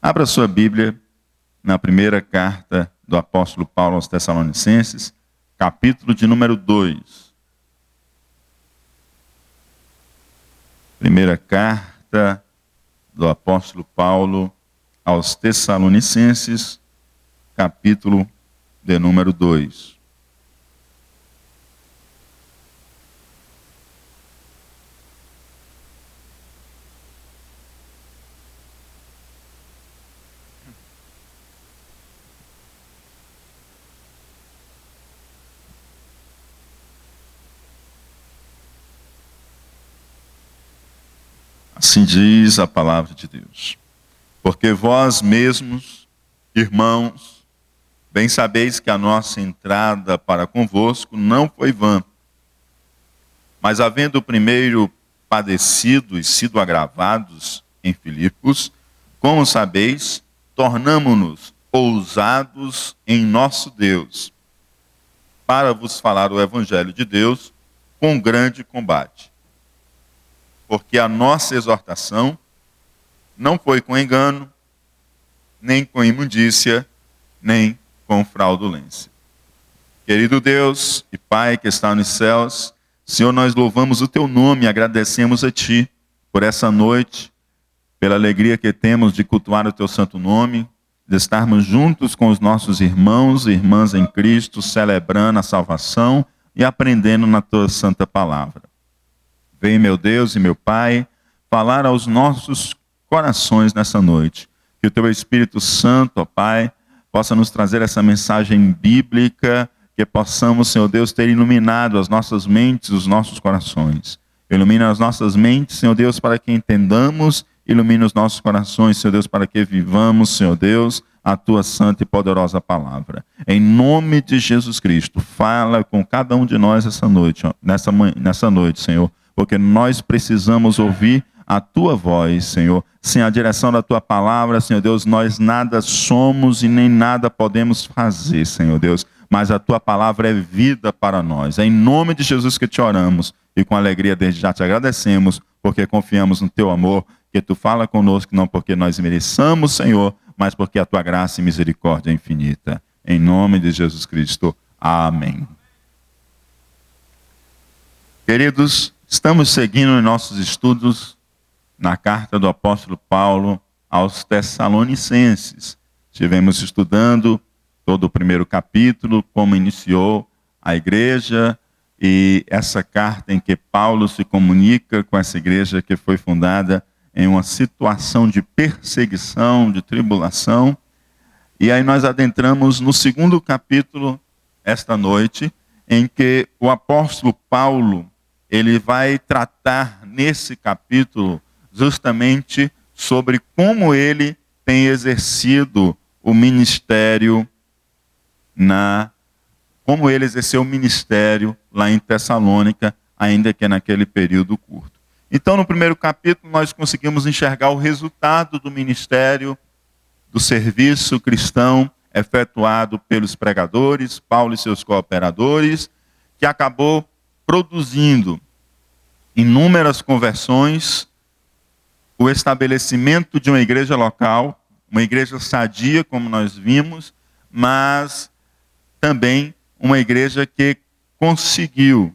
Abra sua Bíblia na primeira carta do apóstolo Paulo aos Tessalonicenses, capítulo de número 2. Primeira carta do apóstolo Paulo aos Tessalonicenses, capítulo de número 2. Assim diz a palavra de Deus. Porque vós mesmos, irmãos, bem sabeis que a nossa entrada para convosco não foi vã. Mas havendo primeiro padecido e sido agravados em Filipos, como sabeis, tornamo-nos ousados em nosso Deus, para vos falar o evangelho de Deus com grande combate. Porque a nossa exortação não foi com engano, nem com imundícia, nem com fraudulência. Querido Deus e Pai que está nos céus, Senhor, nós louvamos o Teu nome e agradecemos a Ti por essa noite, pela alegria que temos de cultuar o Teu santo nome, de estarmos juntos com os nossos irmãos e irmãs em Cristo, celebrando a salvação e aprendendo na Tua santa palavra. Vem, meu Deus e meu Pai, falar aos nossos corações nessa noite. Que o Teu Espírito Santo, ó Pai, possa nos trazer essa mensagem bíblica, que possamos, Senhor Deus, ter iluminado as nossas mentes, os nossos corações. Ilumina as nossas mentes, Senhor Deus, para que entendamos, ilumina os nossos corações, Senhor Deus, para que vivamos, Senhor Deus, a Tua santa e poderosa palavra. Em nome de Jesus Cristo, fala com cada um de nós essa noite, nessa noite, Senhor, porque nós precisamos ouvir a Tua voz, Senhor. Sem a direção da Tua palavra, Senhor Deus, nós nada somos e nem nada podemos fazer, Senhor Deus. Mas a Tua palavra é vida para nós. É em nome de Jesus que Te oramos e com alegria desde já Te agradecemos, porque confiamos no Teu amor, que Tu fala conosco, não porque nós mereçamos, Senhor, mas porque a Tua graça e misericórdia é infinita. Em nome de Jesus Cristo. Amém. Queridos, estamos seguindo em nossos estudos na carta do apóstolo Paulo aos Tessalonicenses. Estivemos estudando todo o primeiro capítulo, como iniciou a igreja, e essa carta em que Paulo se comunica com essa igreja que foi fundada em uma situação de perseguição, de tribulação. E aí nós adentramos no segundo capítulo esta noite, em que o apóstolo Paulo ele vai tratar nesse capítulo justamente sobre como ele tem exercido o ministério como ele exerceu o ministério lá em Tessalônica, ainda que naquele período curto. Então, no primeiro capítulo, nós conseguimos enxergar o resultado do ministério, do serviço cristão efetuado pelos pregadores, Paulo e seus cooperadores, que acabou produzindo inúmeras conversões, o estabelecimento de uma igreja local, uma igreja sadia, como nós vimos, mas também uma igreja que conseguiu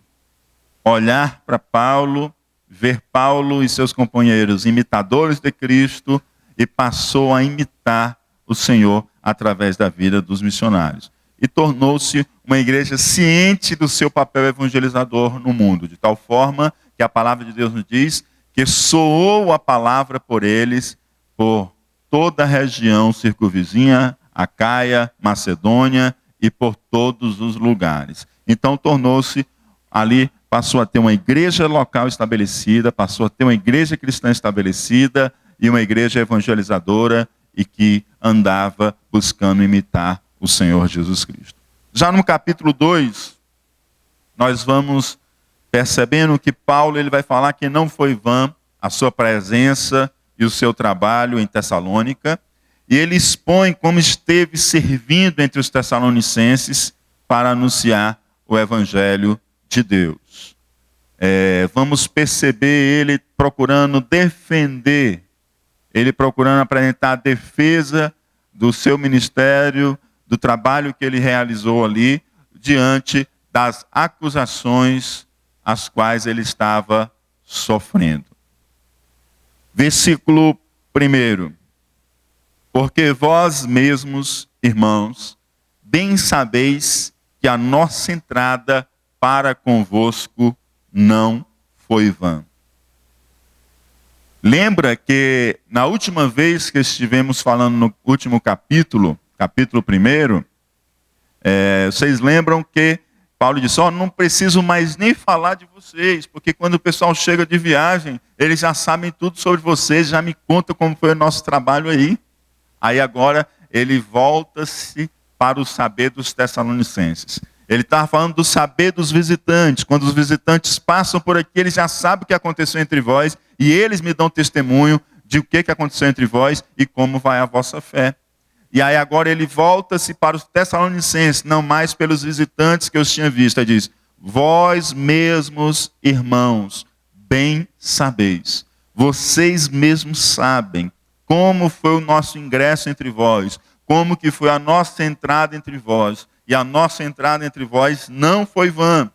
olhar para Paulo, ver Paulo e seus companheiros imitadores de Cristo e passou a imitar o Senhor através da vida dos missionários. E tornou-se uma igreja ciente do seu papel evangelizador no mundo, de tal forma que a palavra de Deus nos diz que soou a palavra por eles, por toda a região circunvizinha, Acaia, Macedônia e por todos os lugares. Então tornou-se ali, passou a ter uma igreja local estabelecida, passou a ter uma igreja cristã estabelecida e uma igreja evangelizadora e que andava buscando imitar o Senhor Jesus Cristo. Já no capítulo 2, nós vamos percebendo que Paulo ele vai falar que não foi vã a sua presença e o seu trabalho em Tessalônica, e ele expõe como esteve servindo entre os tessalonicenses para anunciar o evangelho de Deus. Vamos perceber ele procurando defender ele procurando apresentar a defesa do seu ministério, do trabalho que ele realizou ali, diante das acusações as quais ele estava sofrendo. Versículo 1. Porque vós mesmos, irmãos, bem sabeis que a nossa entrada para convosco não foi vã. Lembra que na última vez que estivemos falando no último capítulo 1, vocês lembram que Paulo disse, não preciso mais nem falar de vocês, porque quando o pessoal chega de viagem, eles já sabem tudo sobre vocês, já me contam como foi o nosso trabalho aí. Aí agora ele volta-se para o saber dos Tessalonicenses. Ele estava falando do saber dos visitantes. Quando os visitantes passam por aqui, eles já sabem o que aconteceu entre vós, e eles me dão testemunho de o que aconteceu entre vós e como vai a vossa fé. E aí agora ele volta-se para os Tessalonicenses, não mais pelos visitantes que eu tinha visto. Ele diz, vós mesmos, irmãos, bem sabeis. Vocês mesmos sabem como foi o nosso ingresso entre vós, como que foi a nossa entrada entre vós. E a nossa entrada entre vós não foi vã.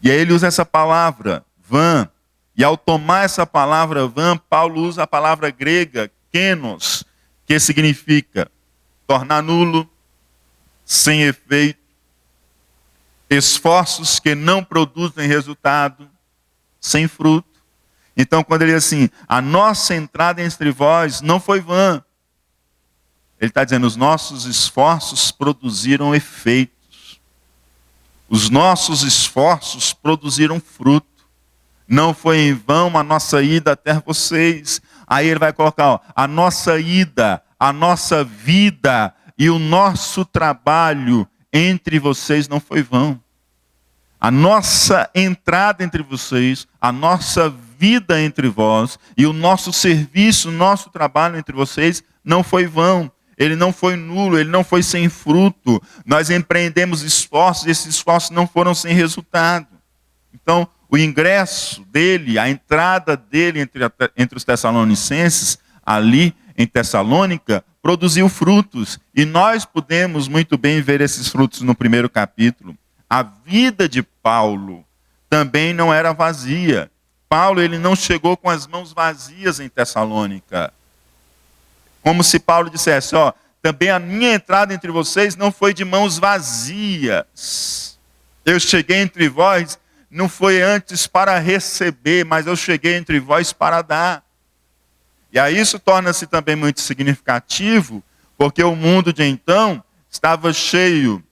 E aí ele usa essa palavra, vã. E ao tomar essa palavra vã, Paulo usa a palavra grega, kenos, que significa tornar nulo, sem efeito, esforços que não produzem resultado, sem fruto. Então, quando ele diz assim, a nossa entrada entre vós não foi vã. Ele está dizendo, os nossos esforços produziram efeitos. Os nossos esforços produziram fruto. Não foi em vão a nossa ida até vocês. Aí ele vai colocar, a nossa ida, a nossa vida e o nosso trabalho entre vocês não foi vão. A nossa entrada entre vocês, a nossa vida entre vós e o nosso serviço, o nosso trabalho entre vocês não foi vão. Ele não foi nulo, ele não foi sem fruto. Nós empreendemos esforços e esses esforços não foram sem resultado. Então, o ingresso dele, a entrada dele entre os Tessalonicenses, ali em Tessalônica, produziu frutos. E nós podemos muito bem ver esses frutos no primeiro capítulo. A vida de Paulo também não era vazia. Paulo ele não chegou com as mãos vazias em Tessalônica. Como se Paulo dissesse, também a minha entrada entre vocês não foi de mãos vazias. Eu cheguei entre vós, não foi antes para receber, mas eu cheguei entre vós para dar. E aí isso torna-se também muito significativo, porque o mundo de então estava cheio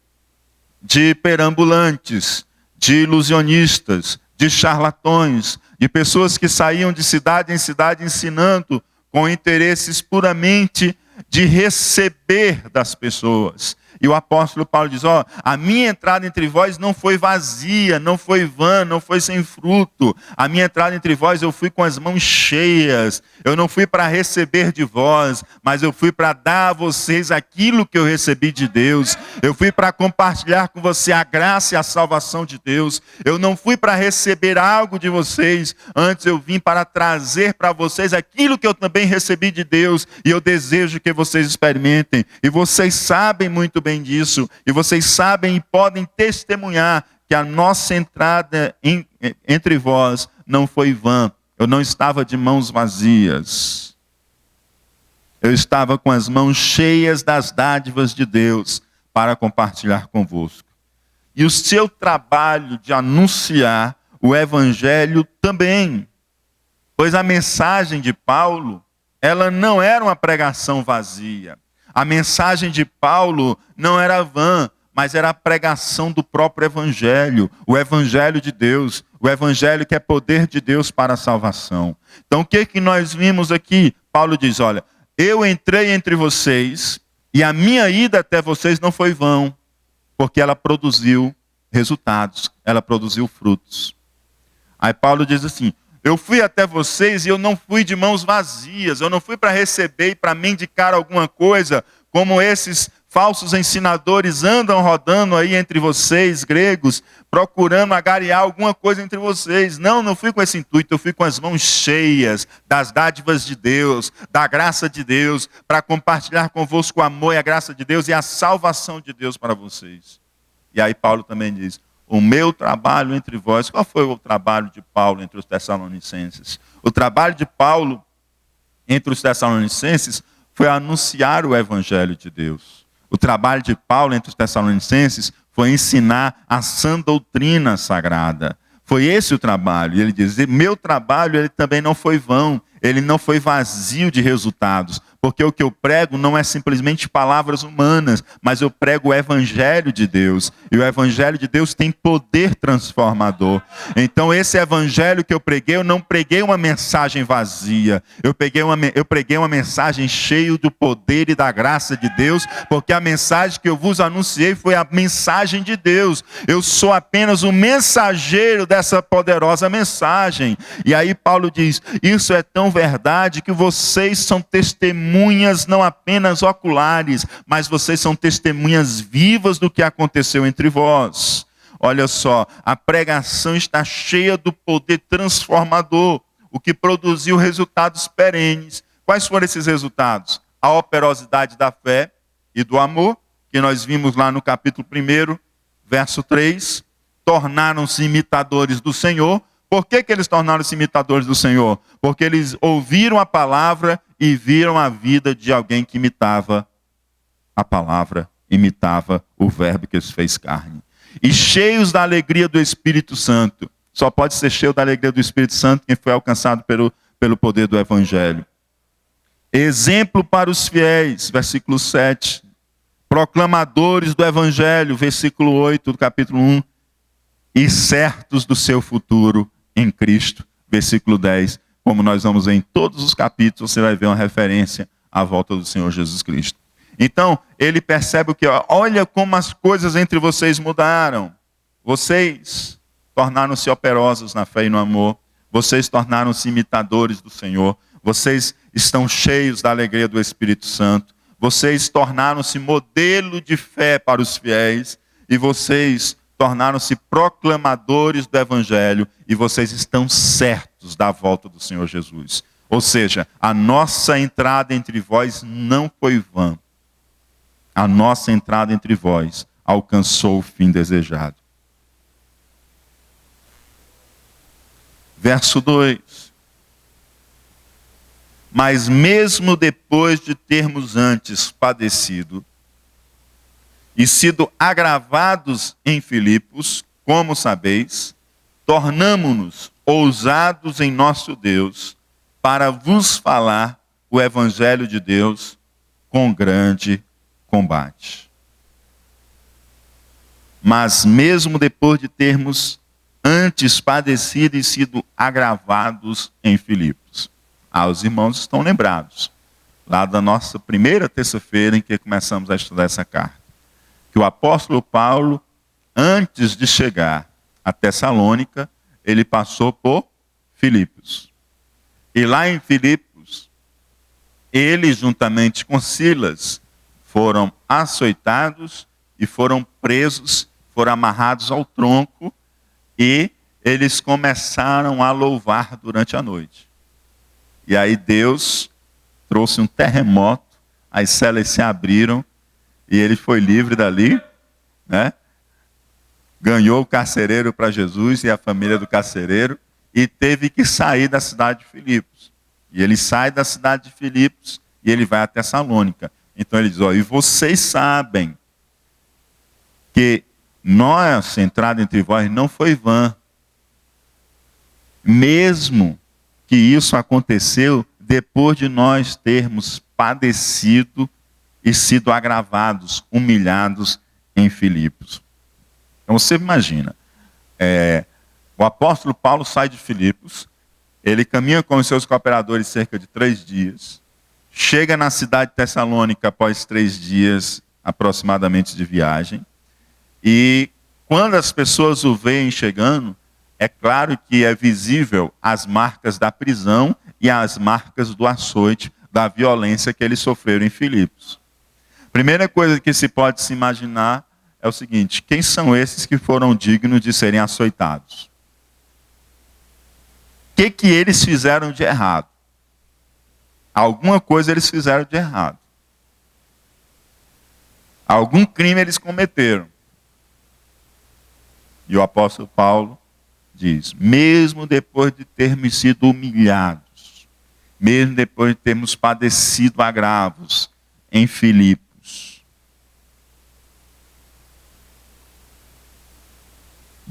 de perambulantes, de ilusionistas, de charlatões, de pessoas que saíam de cidade em cidade ensinando com interesses puramente de receber das pessoas. E o apóstolo Paulo diz, a minha entrada entre vós não foi vazia, não foi vã, não foi sem fruto. A minha entrada entre vós eu fui com as mãos cheias. Eu não fui para receber de vós, mas eu fui para dar a vocês aquilo que eu recebi de Deus. Eu fui para compartilhar com você a graça e a salvação de Deus. Eu não fui para receber algo de vocês, antes eu vim para trazer para vocês aquilo que eu também recebi de Deus. E eu desejo que vocês experimentem. E vocês sabem muito bem disso, e vocês sabem e podem testemunhar que a nossa entrada entre vós não foi vã. Eu não estava de mãos vazias. Eu estava com as mãos cheias das dádivas de Deus para compartilhar convosco. E o seu trabalho de anunciar o evangelho também, pois a mensagem de Paulo, ela não era uma pregação vazia. A mensagem de Paulo não era vã, mas era a pregação do próprio evangelho, o evangelho de Deus, o evangelho que é poder de Deus para a salvação. Então o que nós vimos aqui? Paulo diz, olha, eu entrei entre vocês e a minha ida até vocês não foi vã, porque ela produziu resultados, ela produziu frutos. Aí Paulo diz assim, eu fui até vocês e eu não fui de mãos vazias, eu não fui para receber e para mendicar alguma coisa, como esses falsos ensinadores andam rodando aí entre vocês, gregos, procurando agariar alguma coisa entre vocês. Não fui com esse intuito, eu fui com as mãos cheias das dádivas de Deus, da graça de Deus, para compartilhar convosco o amor e a graça de Deus e a salvação de Deus para vocês. E aí Paulo também diz, o meu trabalho entre vós, qual foi o trabalho de Paulo entre os Tessalonicenses? O trabalho de Paulo entre os Tessalonicenses foi anunciar o evangelho de Deus. O trabalho de Paulo entre os Tessalonicenses foi ensinar a sã doutrina sagrada. Foi esse o trabalho. E ele diz, meu trabalho ele também não foi vão, ele não foi vazio de resultados, porque o que eu prego não é simplesmente palavras humanas, mas eu prego o evangelho de Deus. E o evangelho de Deus tem poder transformador. Então esse evangelho que eu preguei, eu não preguei uma mensagem vazia. Eu preguei uma mensagem cheia do poder e da graça de Deus, porque a mensagem que eu vos anunciei foi a mensagem de Deus. Eu sou apenas um mensageiro dessa poderosa mensagem. E aí Paulo diz, isso é tão verdade que vocês são testemunhas não apenas oculares, mas vocês são testemunhas vivas do que aconteceu entre vós. Olha só, a pregação está cheia do poder transformador, o que produziu resultados perenes. Quais foram esses resultados? A operosidade da fé e do amor, que nós vimos lá no capítulo 1, verso 3, tornaram-se imitadores do Senhor. Por que eles tornaram-se imitadores do Senhor? Porque eles ouviram a palavra e viram a vida de alguém que imitava a palavra, imitava o verbo que se fez carne. E cheios da alegria do Espírito Santo. Só pode ser cheio da alegria do Espírito Santo quem foi alcançado pelo poder do Evangelho. Exemplo para os fiéis, versículo 7. Proclamadores do Evangelho, versículo 8 do capítulo 1. E certos do seu futuro em Cristo, versículo 10. Como nós vamos ver em todos os capítulos, você vai ver uma referência à volta do Senhor Jesus Cristo. Então, ele percebe o que? Olha como as coisas entre vocês mudaram. Vocês tornaram-se operosos na fé e no amor. Vocês tornaram-se imitadores do Senhor. Vocês estão cheios da alegria do Espírito Santo. Vocês tornaram-se modelo de fé para os fiéis. E vocês tornaram-se proclamadores do Evangelho. E vocês estão certos da volta do Senhor Jesus. Ou seja, a nossa entrada entre vós não foi vã. A nossa entrada entre vós alcançou o fim desejado. Verso 2. Mas mesmo depois de termos antes padecido e sido agravados em Filipos, como sabeis, tornamo-nos ousados em nosso Deus para vos falar o Evangelho de Deus com grande combate. Mas mesmo depois de termos antes padecido e sido agravados em Filipos. Os irmãos estão lembrados, lá da nossa primeira terça-feira em que começamos a estudar essa carta, que o apóstolo Paulo, antes de chegar a Tessalônica, ele passou por Filipos. E lá em Filipos, ele juntamente com Silas, foram açoitados e foram presos, foram amarrados ao tronco e eles começaram a louvar durante a noite. E aí Deus trouxe um terremoto, as celas se abriram e ele foi livre dali, né? Ganhou o carcereiro para Jesus e a família do carcereiro e teve que sair da cidade de Filipos. E ele sai da cidade de Filipos e ele vai a Tessalônica. Então ele diz, e vocês sabem que nossa entrada entre vós não foi vã. Mesmo que isso aconteceu depois de nós termos padecido e sido agravados, humilhados em Filipos. Então você imagina, o apóstolo Paulo sai de Filipos, ele caminha com os seus cooperadores cerca de 3 dias, chega na cidade de Tessalônica após 3 dias aproximadamente de viagem, e quando as pessoas o veem chegando, é claro que é visível as marcas da prisão e as marcas do açoite, da violência que eles sofreram em Filipos. Primeira coisa que se pode se imaginar é o seguinte: quem são esses que foram dignos de serem açoitados? O que eles fizeram de errado? Alguma coisa eles fizeram de errado. Algum crime eles cometeram. E o apóstolo Paulo diz: mesmo depois de termos sido humilhados, mesmo depois de termos padecido agravos em Filipos.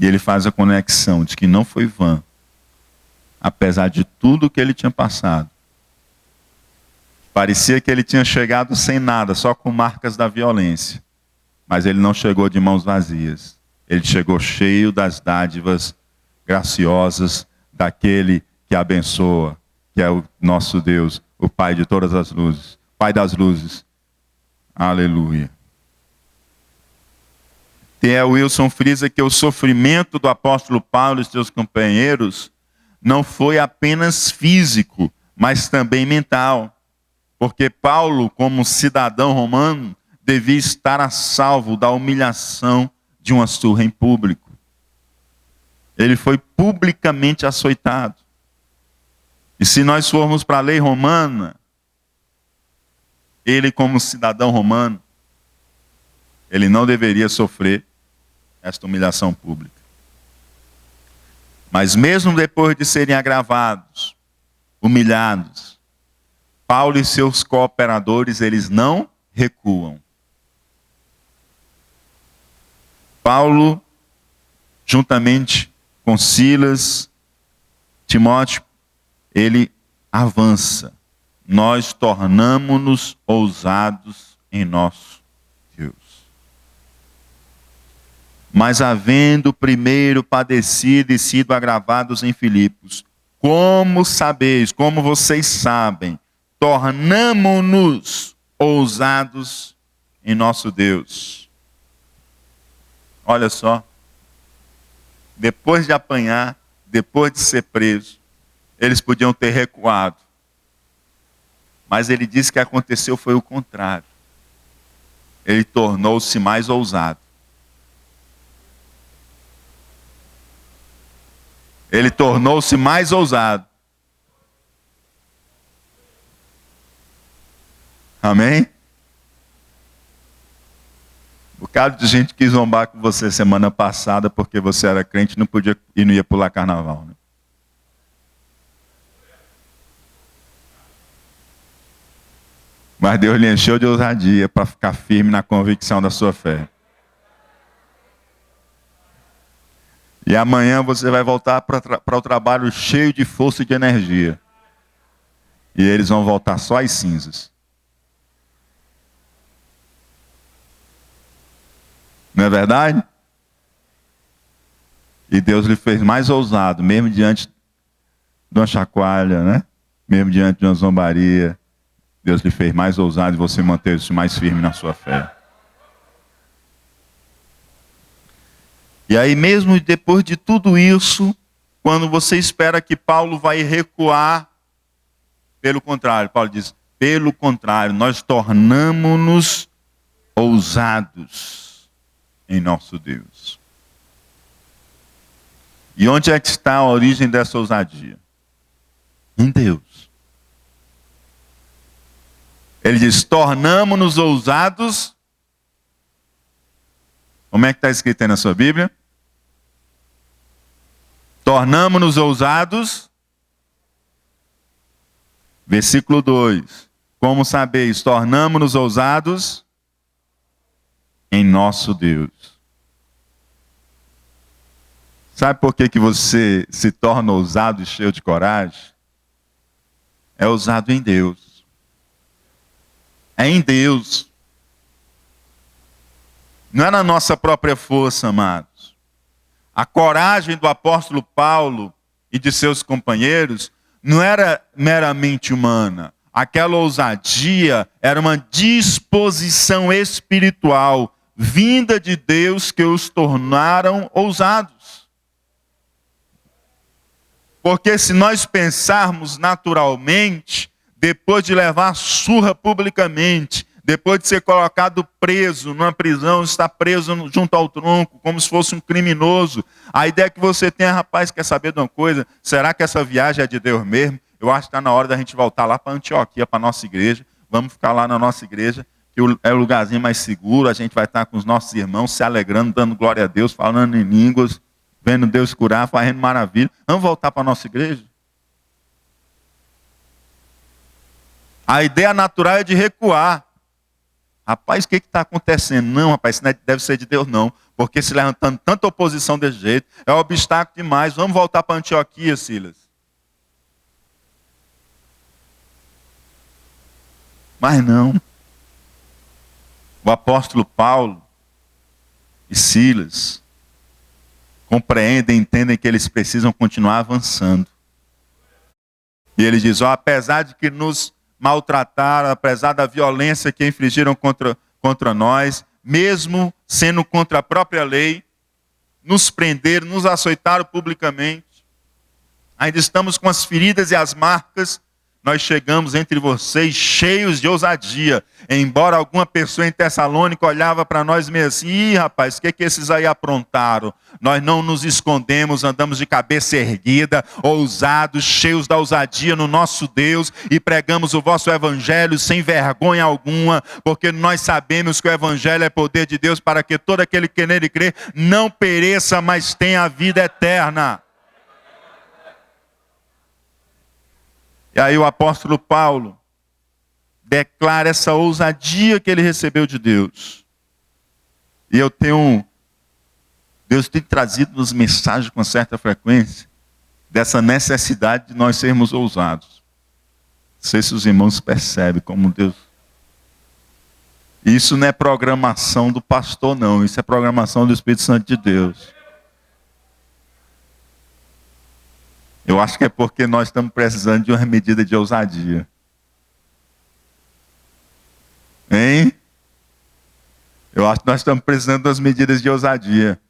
E ele faz a conexão de que não foi vã, apesar de tudo que ele tinha passado. Parecia que ele tinha chegado sem nada, só com marcas da violência. Mas ele não chegou de mãos vazias. Ele chegou cheio das dádivas graciosas daquele que abençoa, que é o nosso Deus, o Pai de todas as luzes, Pai das luzes. Aleluia. T.E. Wilson frisa que o sofrimento do apóstolo Paulo e seus companheiros não foi apenas físico, mas também mental. Porque Paulo, como cidadão romano, devia estar a salvo da humilhação de uma surra em público. Ele foi publicamente açoitado. E se nós formos para a lei romana, ele, como cidadão romano, ele não deveria sofrer esta humilhação pública. Mas mesmo depois de serem agravados, humilhados, Paulo e seus cooperadores, eles não recuam. Paulo, juntamente com Silas, Timóteo, ele avança. Nós tornamo-nos ousados em nosso Deus. Mas havendo primeiro padecido e sido agravados em Filipos, como sabeis, como vocês sabem, tornamo-nos ousados em nosso Deus. Olha só, depois de apanhar, depois de ser preso, eles podiam ter recuado. Mas ele disse que aconteceu foi o contrário. Ele tornou-se mais ousado. Ele tornou-se mais ousado. Amém? Um bocado de gente quis zombar com você semana passada porque você era crente e não podia e não ia pular carnaval, né? Mas Deus lhe encheu de ousadia para ficar firme na convicção da sua fé. E amanhã você vai voltar para o trabalho cheio de força e de energia. E eles vão voltar só as cinzas. Não é verdade? E Deus lhe fez mais ousado, mesmo diante de uma chacoalha, né? Mesmo diante de uma zombaria. Deus lhe fez mais ousado e você manteve-se mais firme na sua fé. E aí mesmo depois de tudo isso, quando você espera que Paulo vai recuar, pelo contrário, Paulo diz, pelo contrário, nós tornamo-nos ousados em nosso Deus. E onde é que está a origem dessa ousadia? Em Deus. Ele diz, tornamo-nos ousados. Como é que está escrito aí na sua Bíblia? Tornamo-nos ousados. Versículo 2. Como sabeis, tornamo-nos ousados em nosso Deus. Sabe por que você se torna ousado e cheio de coragem? É ousado em Deus. É em Deus. Não é na nossa própria força, amados. A coragem do apóstolo Paulo e de seus companheiros não era meramente humana. Aquela ousadia era uma disposição espiritual vinda de Deus que os tornaram ousados. Porque se nós pensarmos naturalmente, depois de levar surra publicamente, depois de ser colocado preso numa prisão, está preso junto ao tronco, como se fosse um criminoso. A ideia que você tem, rapaz, quer saber de uma coisa? Será que essa viagem é de Deus mesmo? Eu acho que está na hora da gente voltar lá para Antioquia, para a nossa igreja. Vamos ficar lá na nossa igreja, que é o lugarzinho mais seguro. A gente vai estar com os nossos irmãos, se alegrando, dando glória a Deus, falando em línguas, vendo Deus curar, fazendo maravilha. Vamos voltar para a nossa igreja? A ideia natural é de recuar. Rapaz, o que está acontecendo? Não, rapaz, isso não deve ser de Deus, não. Porque se levantando tanta oposição desse jeito, é um obstáculo demais. Vamos voltar para Antioquia, Silas. Mas não. O apóstolo Paulo e Silas compreendem, entendem que eles precisam continuar avançando. E ele diz, apesar de que nos maltrataram, apesar da violência que infligiram contra nós, mesmo sendo contra a própria lei, nos prenderam, nos açoitaram publicamente, ainda estamos com as feridas e as marcas, nós chegamos entre vocês cheios de ousadia, embora alguma pessoa em Tessalônica olhava para nós meio assim, ih rapaz, o que esses aí aprontaram? Nós não nos escondemos, andamos de cabeça erguida, ousados, cheios da ousadia no nosso Deus, e pregamos o vosso evangelho sem vergonha alguma, porque nós sabemos que o evangelho é poder de Deus para que todo aquele que nele crê não pereça, mas tenha a vida eterna. E aí o apóstolo Paulo declara essa ousadia que ele recebeu de Deus. E Deus tem trazido nos mensagens com certa frequência dessa necessidade de nós sermos ousados. Não sei se os irmãos percebem como Deus... Isso não é programação do pastor, não. Isso é programação do Espírito Santo de Deus. Eu acho que é porque nós estamos precisando de uma medida de ousadia. Hein? Eu acho que nós estamos precisando das medidas de ousadia.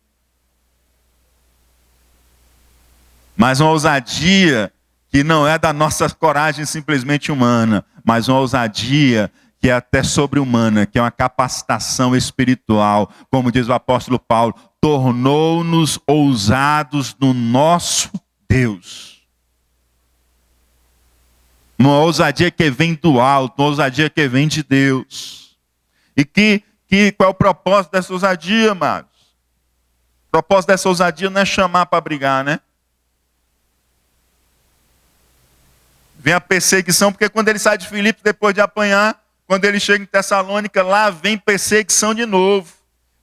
Mas uma ousadia que não é da nossa coragem simplesmente humana, mas uma ousadia que é até sobre-humana, que é uma capacitação espiritual. Como diz o apóstolo Paulo, tornou-nos ousados no nosso Deus. Uma ousadia que vem do alto, uma ousadia que vem de Deus. E qual é o propósito dessa ousadia, amados? O propósito dessa ousadia não é chamar para brigar, né? Vem a perseguição, porque quando ele sai de Filipe, depois de apanhar, quando ele chega em Tessalônica, lá vem perseguição de novo.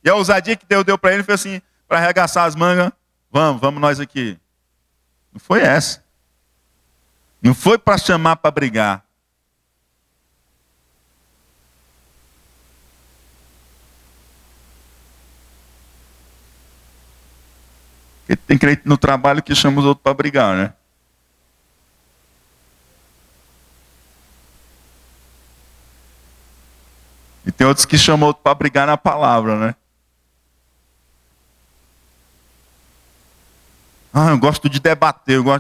E a ousadia que Deus deu para ele foi assim, para arregaçar as mangas, vamos nós aqui. Não foi essa. Não foi para chamar para brigar. Porque tem crente no trabalho que chama os outros para brigar, né? E tem outros que chamam outros para brigar na palavra, né? Eu gosto de debater, Não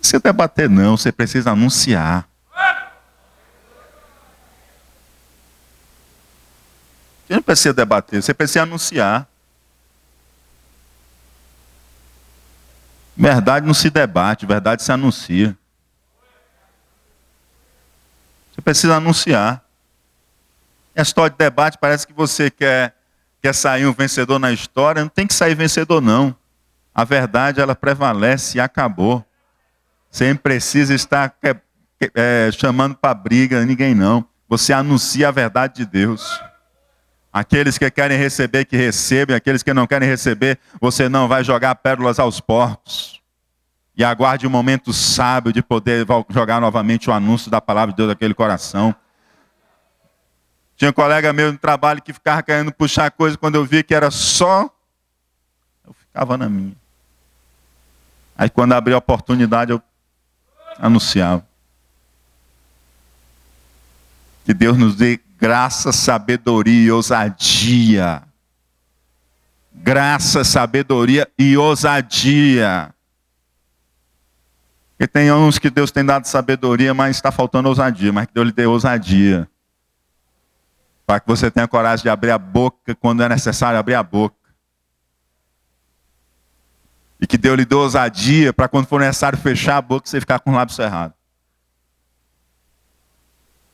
precisa debater não, você precisa anunciar. Você não precisa debater, você precisa anunciar. Verdade não se debate, verdade se anuncia. Você precisa anunciar. A história de debate parece que você quer sair um vencedor na história. Não tem que sair vencedor, não. A verdade, ela prevalece e acabou. Você não precisa estar chamando para briga, ninguém não. Você anuncia a verdade de Deus. Aqueles que querem receber, que recebem. Aqueles que não querem receber, você não vai jogar pérolas aos porcos. E aguarde o momento sábio de poder jogar novamente o anúncio da palavra de Deus naquele coração. Tinha um colega meu no trabalho que ficava querendo puxar coisa, quando eu vi que era só, eu ficava na minha. Aí quando abri a oportunidade, eu anunciava. Que Deus nos dê graça, sabedoria e ousadia. Graça, sabedoria e ousadia. Porque tem uns que Deus tem dado sabedoria, mas está faltando ousadia. Mas que Deus lhe dê ousadia. Para que você tenha coragem de abrir a boca quando é necessário abrir a boca. E que Deus lhe dê ousadia para quando for necessário fechar a boca, você ficar com o lábio cerrado.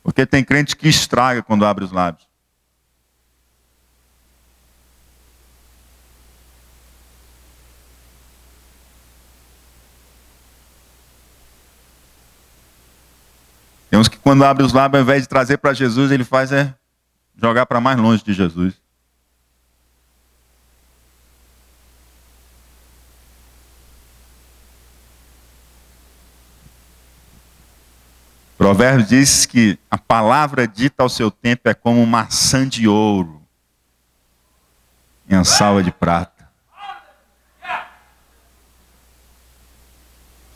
Porque tem crente que estraga quando abre os lábios. Tem uns que quando abre os lábios, ao invés de trazer para Jesus, ele faz jogar para mais longe de Jesus. Provérbios diz que a palavra dita ao seu tempo é como maçã de ouro em uma salva de prata.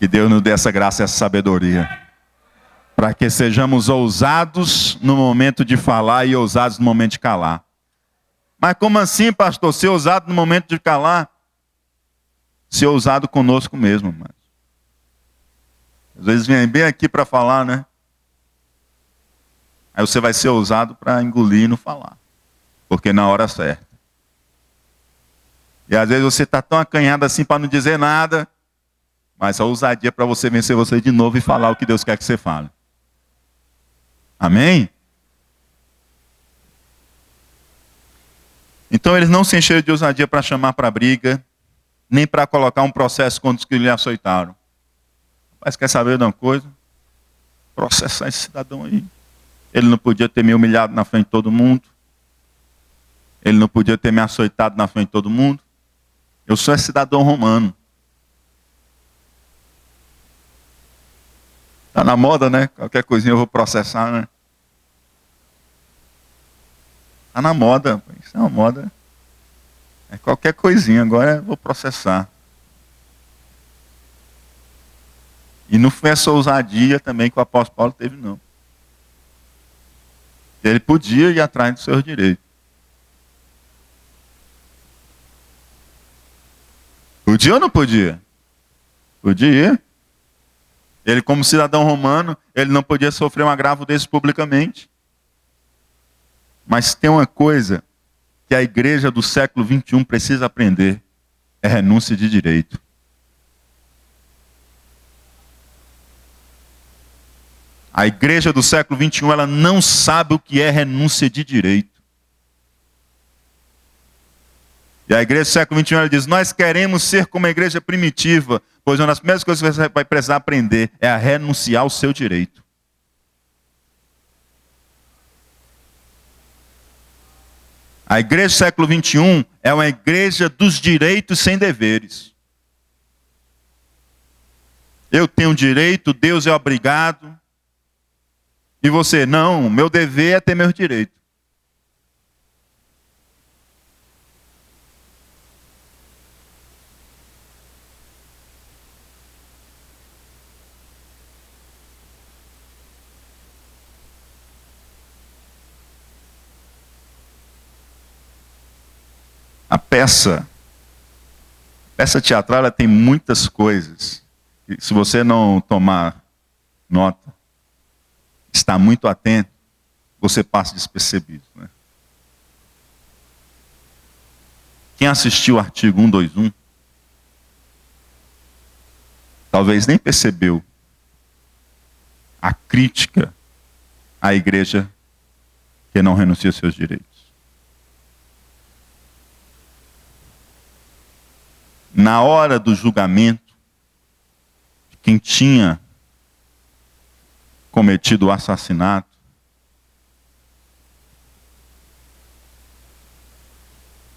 Que Deus nos dê essa graça e essa sabedoria. Para que sejamos ousados no momento de falar e ousados no momento de calar. Mas como assim, pastor? Ser ousado no momento de calar? Ser ousado conosco mesmo, mas às vezes vem bem aqui para falar, né? Aí você vai ser ousado para engolir e não falar. Porque na hora certa. E às vezes você está tão acanhado assim para não dizer nada. Mas a ousadia para você vencer você de novo e falar o que Deus quer que você fale. Amém? Então eles não se encheram de ousadia para chamar para briga, nem para colocar um processo contra os que lhe açoitaram. Mas quer saber de uma coisa? Processar esse cidadão aí. Ele não podia ter me humilhado na frente de todo mundo. Ele não podia ter me açoitado na frente de todo mundo. Eu sou cidadão romano. Está na moda, né? Qualquer coisinha eu vou processar, né? Está na moda. Isso é uma moda. É qualquer coisinha, agora eu vou processar. E não foi essa ousadia também que o apóstolo Paulo teve, não. Ele podia ir atrás dos seus direitos. Podia ou não podia? Podia. Ele, como cidadão romano, ele não podia sofrer um agravo desse publicamente. Mas tem uma coisa que a igreja do século 21 precisa aprender. É renúncia de direito. A igreja do século 21, ela não sabe o que é renúncia de direito. E a igreja do século 21, ela diz, nós queremos ser como a igreja primitiva, pois uma das primeiras coisas que você vai precisar aprender é a renunciar ao seu direito. A igreja do século 21 é uma igreja dos direitos sem deveres. Eu tenho direito, Deus é obrigado. E você, não, meu dever é ter meus direitos. A peça teatral, ela tem muitas coisas. E se você não tomar nota, está muito atento, você passa despercebido. Né? Quem assistiu o artigo 121, talvez nem percebeu a crítica à igreja que não renuncia aos seus direitos. Na hora do julgamento, quem tinha cometido o assassinato,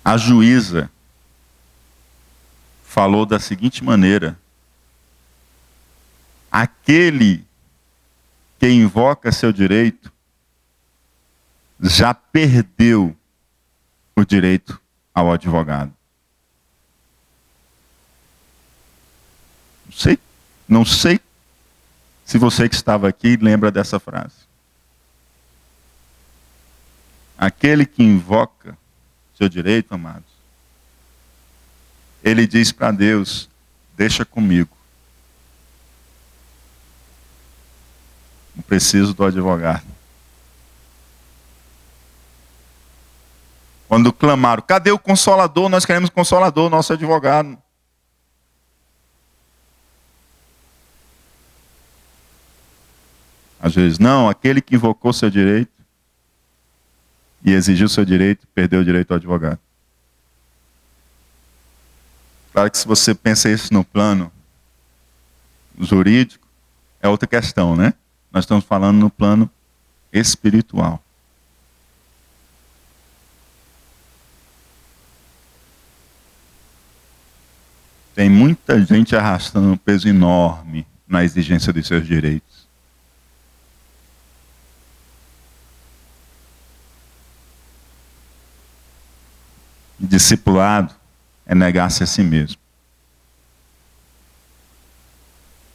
a juíza falou da seguinte maneira: aquele que invoca seu direito já perdeu o direito ao advogado. Não sei se você que estava aqui lembra dessa frase. Aquele que invoca seu direito, amados, ele diz para Deus, deixa comigo. Não preciso do advogado. Quando clamaram, cadê o Consolador? Nós queremos Consolador, nosso advogado. Às vezes, não, aquele que invocou seu direito e exigiu seu direito, perdeu o direito ao advogado. Claro que se você pensa isso no plano jurídico, é outra questão, né? Nós estamos falando no plano espiritual. Tem muita gente arrastando um peso enorme na exigência dos seus direitos. Discipulado é negar-se a si mesmo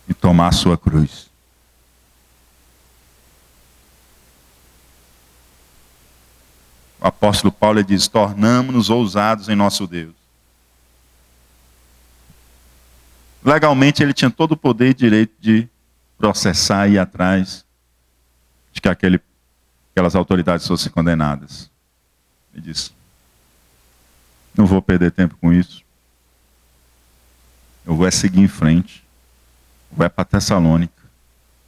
e tomar a sua cruz. O apóstolo Paulo diz: tornamo-nos ousados em nosso Deus. Legalmente ele tinha todo o poder e direito de processar e ir atrás de que aquelas autoridades fossem condenadas. Ele disse: não vou perder tempo com isso. Eu vou seguir em frente. Vai para Tessalônica,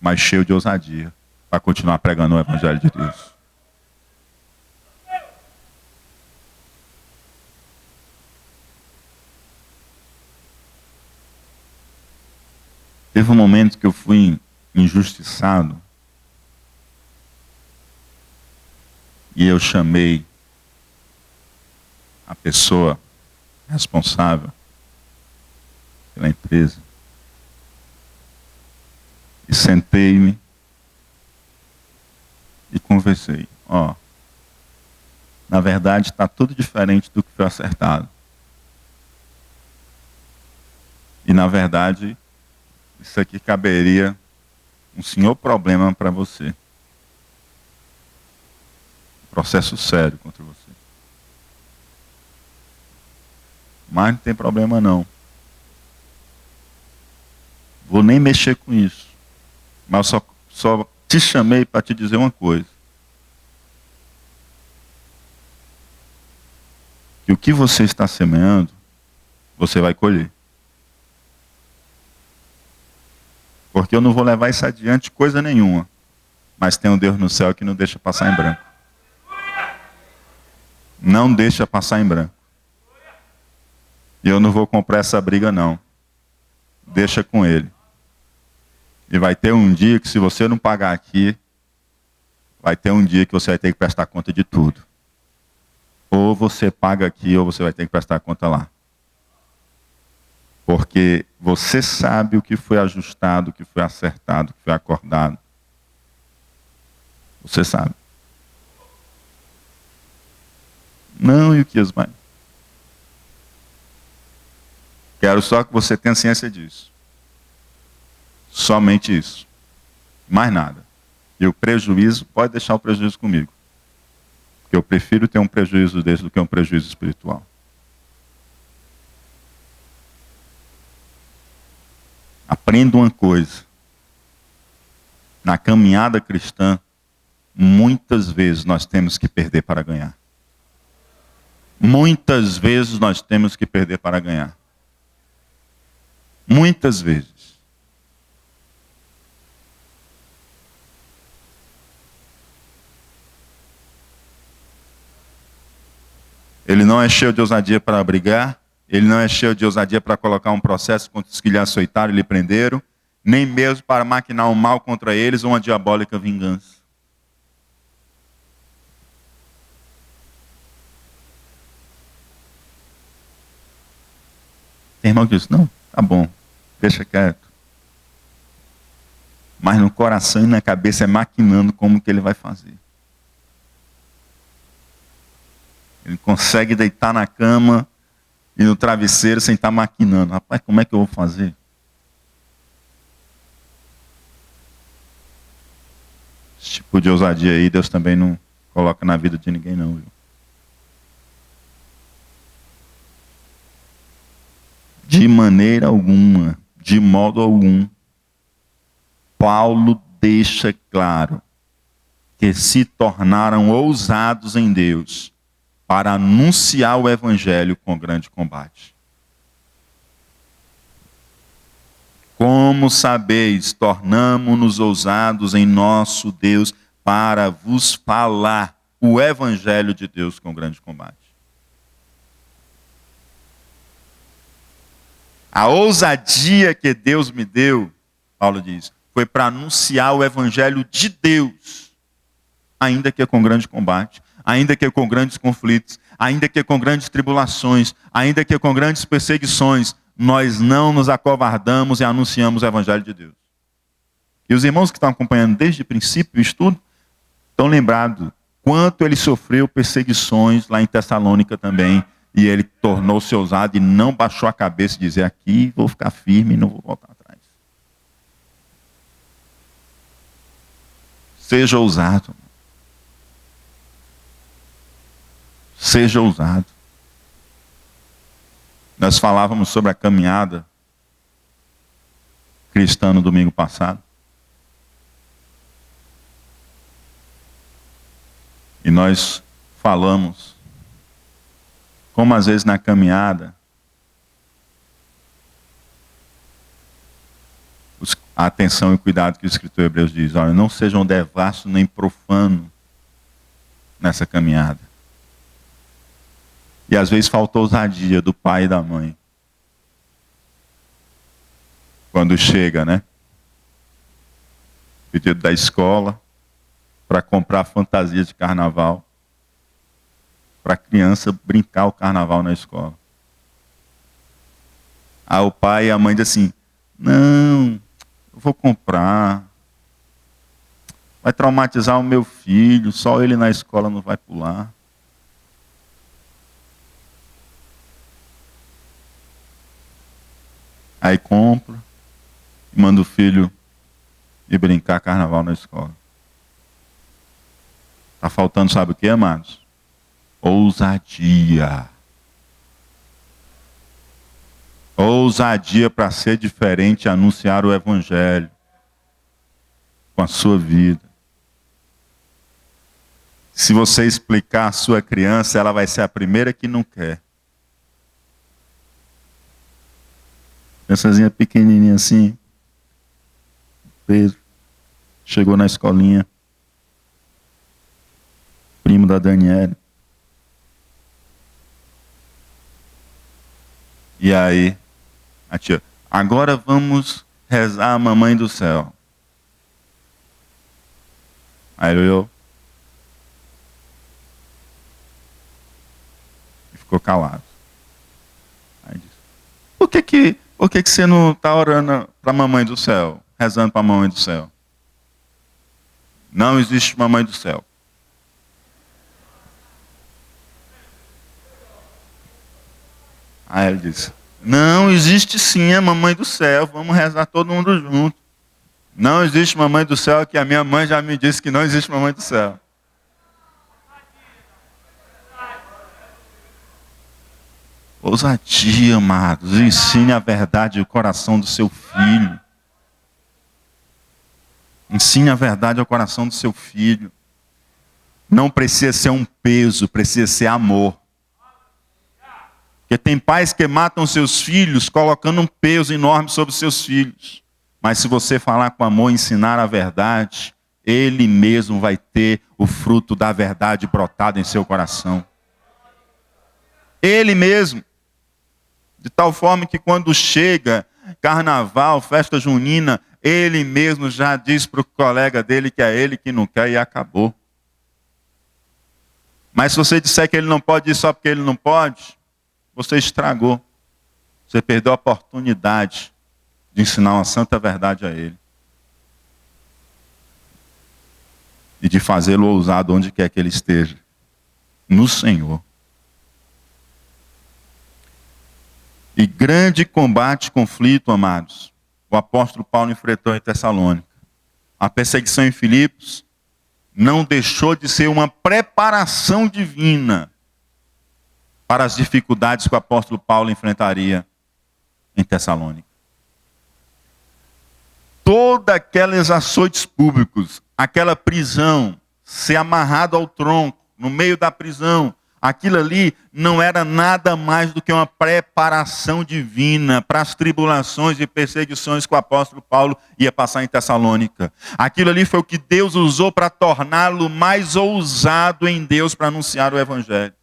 mas cheio de ousadia, para continuar pregando o Evangelho de Deus. Teve um momento que eu fui injustiçado e eu chamei a pessoa responsável pela empresa e sentei-me e conversei. Na verdade está tudo diferente do que foi acertado. E na verdade isso aqui caberia um senhor problema para você. Um processo sério contra você. Mas não tem problema não. Vou nem mexer com isso. Mas eu só te chamei para te dizer uma coisa. Que o que você está semeando, você vai colher. Porque eu não vou levar isso adiante coisa nenhuma. Mas tem um Deus no céu que não deixa passar em branco. Não deixa passar em branco. E eu não vou comprar essa briga não. Deixa com ele. E vai ter um dia que se você não pagar aqui, vai ter um dia que você vai ter que prestar conta de tudo. Ou você paga aqui, ou você vai ter que prestar conta lá. Porque você sabe o que foi ajustado, o que foi acertado, o que foi acordado. Você sabe. Não, e o que mais? Quero só que você tenha ciência disso. Somente isso. Mais nada. E o prejuízo, pode deixar o prejuízo comigo. Porque eu prefiro ter um prejuízo desse do que um prejuízo espiritual. Aprenda uma coisa. Na caminhada cristã, muitas vezes nós temos que perder para ganhar. Muitas vezes nós temos que perder para ganhar. Muitas vezes. Ele não é cheio de ousadia para brigar, ele não é cheio de ousadia para colocar um processo contra os que lhe açoitaram e lhe prenderam, nem mesmo para maquinar um mal contra eles ou uma diabólica vingança. Tem irmão que diz, não, tá bom, deixa quieto. Mas no coração e na cabeça é maquinando como que ele vai fazer. Ele consegue deitar na cama e no travesseiro sem estar maquinando. Rapaz, como é que eu vou fazer? Esse tipo de ousadia aí, Deus também não coloca na vida de ninguém não, viu? De maneira alguma, de modo algum, Paulo deixa claro que se tornaram ousados em Deus para anunciar o evangelho com grande combate. Como sabeis, tornamo-nos ousados em nosso Deus para vos falar o evangelho de Deus com grande combate. A ousadia que Deus me deu, Paulo diz, foi para anunciar o evangelho de Deus, ainda que com grande combate, ainda que com grandes conflitos, ainda que com grandes tribulações, ainda que com grandes perseguições, nós não nos acovardamos e anunciamos o evangelho de Deus. E os irmãos que estão acompanhando desde o princípio o estudo, estão lembrados quanto ele sofreu perseguições lá em Tessalônica também, e ele tornou-se ousado e não baixou a cabeça e dizer, aqui vou ficar firme e não vou voltar atrás. Seja ousado. Seja ousado. Nós falávamos sobre a caminhada cristã no domingo passado. E nós falamos como às vezes na caminhada a atenção e o cuidado que o escritor Hebreus diz, olha, não sejam devasso nem profano nessa caminhada. E às vezes falta ousadia do pai e da mãe. Quando chega, né? Pedido da escola para comprar fantasia de carnaval. Para a criança brincar o carnaval na escola. Aí o pai e a mãe dizem assim, não, eu vou comprar. Vai traumatizar o meu filho, só ele na escola não vai pular. Aí compra e manda o filho ir brincar carnaval na escola. Está faltando, sabe o que, amados? Ousadia. Ousadia para ser diferente e anunciar o evangelho com a sua vida. Se você explicar à sua criança, ela vai ser a primeira que não quer. Criançazinha pequenininha assim, Pedro, chegou na escolinha, primo da Daniela. E aí, a tia, agora vamos rezar a mamãe do céu. Aí ele olhou e ficou calado. Aí disse, por que você não está orando para a mamãe do céu? Rezando para a mamãe do céu? Não existe mamãe do céu. Aí ele disse, não existe sim a mamãe do céu, vamos rezar todo mundo junto. Não existe mamãe do céu, que a minha mãe já me disse que não existe mamãe do céu. Ousadia, amados, ensine a verdade ao coração do seu filho. Ensine a verdade ao coração do seu filho. Não precisa ser um peso, precisa ser amor. Porque tem pais que matam seus filhos colocando um peso enorme sobre seus filhos. Mas se você falar com amor, ensinar a verdade, ele mesmo vai ter o fruto da verdade brotado em seu coração. Ele mesmo. De tal forma que quando chega carnaval, festa junina, ele mesmo já diz para o colega dele que é ele que não quer e acabou. Mas se você disser que ele não pode ir só porque ele não pode, você estragou. Você perdeu a oportunidade de ensinar uma santa verdade a ele. E de fazê-lo ousado onde quer que ele esteja. No Senhor. E grande combate, conflito, amados, o apóstolo Paulo enfrentou em Tessalônica. A perseguição em Filipos não deixou de ser uma preparação divina para as dificuldades que o apóstolo Paulo enfrentaria em Tessalônica. toda aqueles açoites públicos, aquela prisão, ser amarrado ao tronco, no meio da prisão, aquilo ali não era nada mais do que uma preparação divina para as tribulações e perseguições que o apóstolo Paulo ia passar em Tessalônica. Aquilo ali foi o que Deus usou para torná-lo mais ousado em Deus para anunciar o evangelho.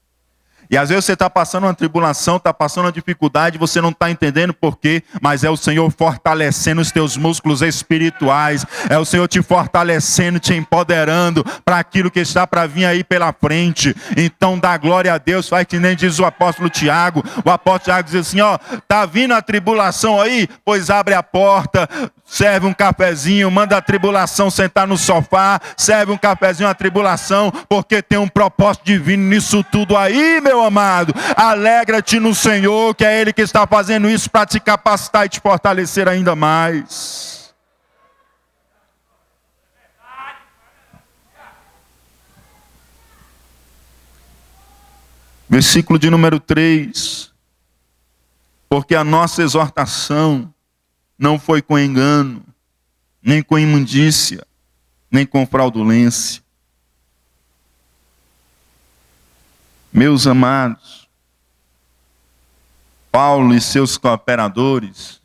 E às vezes você está passando uma tribulação, está passando uma dificuldade, você não está entendendo por quê, mas é o Senhor fortalecendo os teus músculos espirituais, é o Senhor te fortalecendo, te empoderando para aquilo que está para vir aí pela frente. Então dá glória a Deus, faz que nem diz o apóstolo Tiago. O apóstolo Tiago diz assim, ó, está vindo a tribulação aí? Pois abre a porta, serve um cafezinho, manda a tribulação sentar no sofá, serve um cafezinho à tribulação, porque tem um propósito divino nisso tudo aí, meu amado. Alegra-te no Senhor, que é Ele que está fazendo isso para te capacitar e te fortalecer ainda mais. Versículo de número 3. Porque a nossa exortação não foi com engano, nem com imundícia, nem com fraudulência. Meus amados, Paulo e seus cooperadores,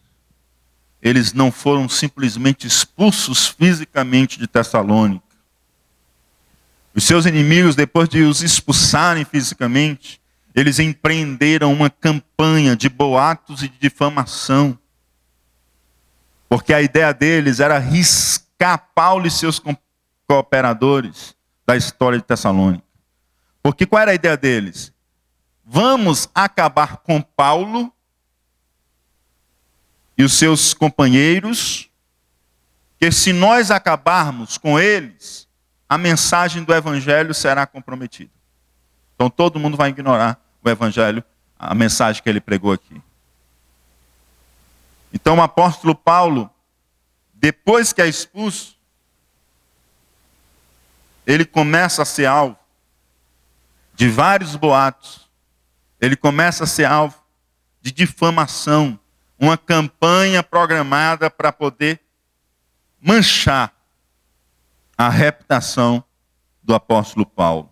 eles não foram simplesmente expulsos fisicamente de Tessalônica. Os seus inimigos, depois de os expulsarem fisicamente, eles empreenderam uma campanha de boatos e de difamação. Porque a ideia deles era riscar Paulo e seus cooperadores da história de Tessalônica. Porque qual era a ideia deles? Vamos acabar com Paulo e os seus companheiros, que se nós acabarmos com eles, a mensagem do evangelho será comprometida. Então todo mundo vai ignorar o evangelho, a mensagem que ele pregou aqui. Então o apóstolo Paulo, depois que é expulso, ele começa a ser alvo de vários boatos. Ele começa a ser alvo de difamação, uma campanha programada para poder manchar a reputação do apóstolo Paulo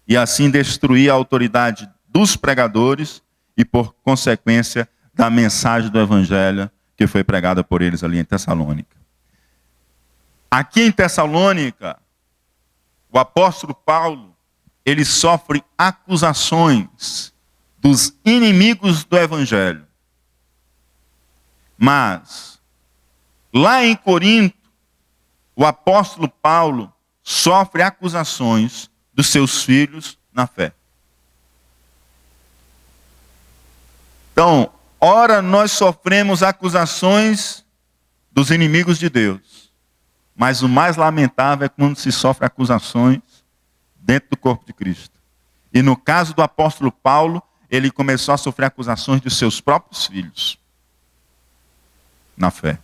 e assim destruir a autoridade dos pregadores e, por consequência, da mensagem do evangelho que foi pregada por eles ali em Tessalônica. Aqui em Tessalônica, o apóstolo Paulo, ele sofre acusações dos inimigos do evangelho. Mas, lá em Corinto, o apóstolo Paulo sofre acusações dos seus filhos na fé. Então, ora nós sofremos acusações dos inimigos de Deus. Mas o mais lamentável é quando se sofre acusações dentro do corpo de Cristo. E no caso do apóstolo Paulo, ele começou a sofrer acusações de seus próprios filhos na fé.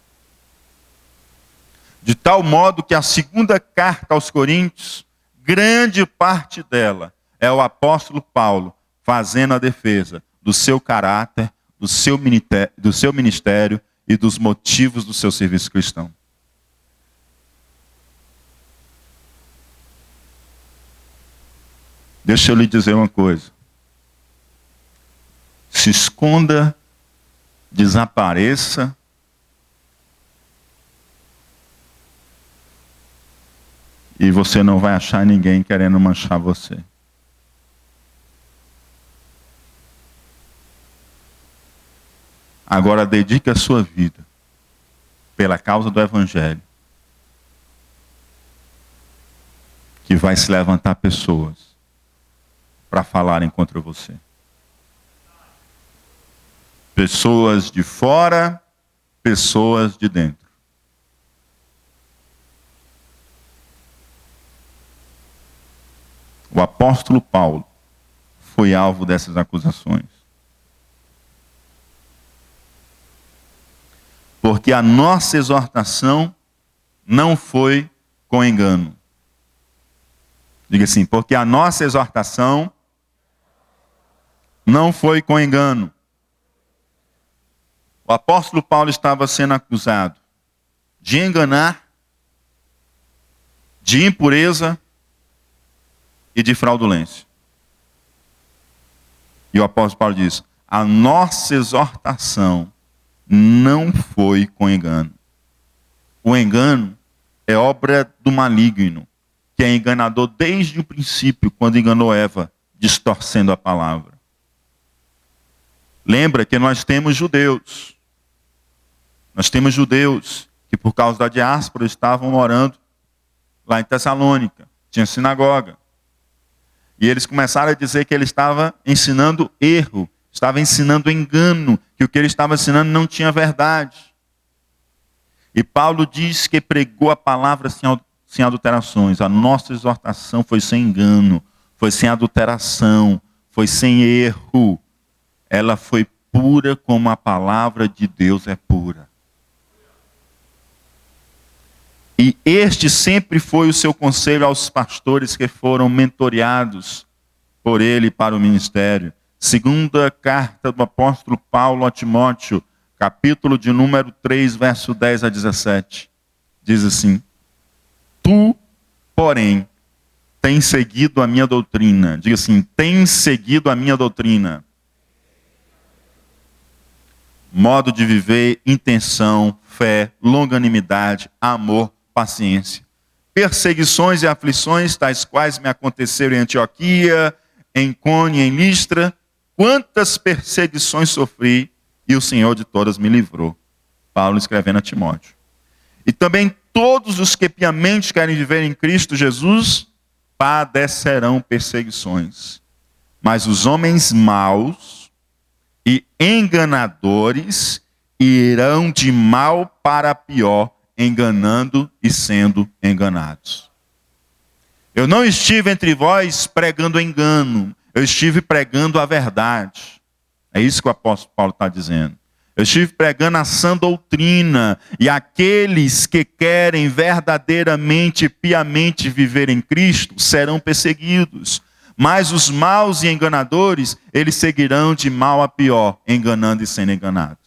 De tal modo que a segunda carta aos Coríntios, grande parte dela é o apóstolo Paulo fazendo a defesa do seu caráter, do seu ministério e dos motivos do seu serviço cristão. Deixa eu lhe dizer uma coisa. Se esconda, desapareça. E você não vai achar ninguém querendo manchar você. Agora dedique a sua vida pela causa do evangelho, que vai se levantar pessoas para falarem contra você. Pessoas de fora, pessoas de dentro. O apóstolo Paulo foi alvo dessas acusações. Porque a nossa exortação não foi com engano. Diga assim, porque a nossa exortação não foi com engano. O apóstolo Paulo estava sendo acusado de enganar, de impureza e de fraudulência. E o apóstolo Paulo diz: a nossa exortação não foi com engano. O engano é obra do maligno, que é enganador desde o princípio, quando enganou Eva, distorcendo a palavra. Lembra que nós temos judeus. Nós temos judeus que por causa da diáspora estavam morando lá em Tessalônica. Tinha sinagoga. E eles começaram a dizer que ele estava ensinando erro, estava ensinando engano, que o que ele estava ensinando não tinha verdade. E Paulo diz que pregou a palavra sem adulterações. A nossa exortação foi sem engano, foi sem adulteração, foi sem erro. Ela foi pura como a palavra de Deus é pura. E este sempre foi o seu conselho aos pastores que foram mentoreados por ele para o ministério. Segunda carta do apóstolo Paulo a Timóteo, capítulo de número 3, verso 10 a 17. Diz assim: tu, porém, tens seguido a minha doutrina. Diga assim: tens seguido a minha doutrina. Modo de viver, intenção, fé, longanimidade, amor, paciência. Perseguições e aflições, tais quais me aconteceram em Antioquia, em Icônio, em Listra. Quantas perseguições sofri, e o Senhor de todas me livrou. Paulo escrevendo a Timóteo. E também todos os que piamente querem viver em Cristo Jesus padecerão perseguições. Mas os homens maus e enganadores irão de mal para pior, enganando e sendo enganados. Eu não estive entre vós pregando engano, eu estive pregando a verdade. É isso que o apóstolo Paulo está dizendo. Eu estive pregando a sã doutrina, e aqueles que querem verdadeiramente e piamente viver em Cristo serão perseguidos. Mas os maus e enganadores, eles seguirão de mal a pior, enganando e sendo enganados.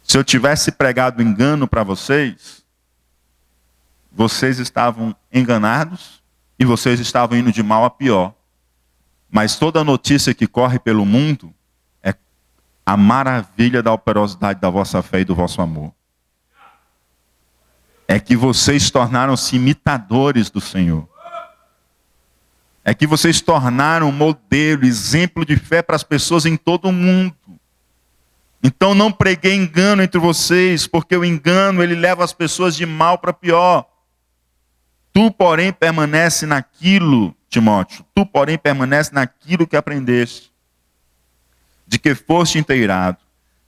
Se eu tivesse pregado engano para vocês, vocês estavam enganados e vocês estavam indo de mal a pior. Mas toda notícia que corre pelo mundo é a maravilha da operosidade da vossa fé e do vosso amor. É que vocês tornaram-se imitadores do Senhor. É que vocês tornaram modelo, exemplo de fé para as pessoas em todo o mundo. Então não preguei engano entre vocês, porque o engano ele leva as pessoas de mal para pior. Tu, porém, permanece naquilo, Timóteo, tu, porém, permanece naquilo que aprendeste, de que foste inteirado,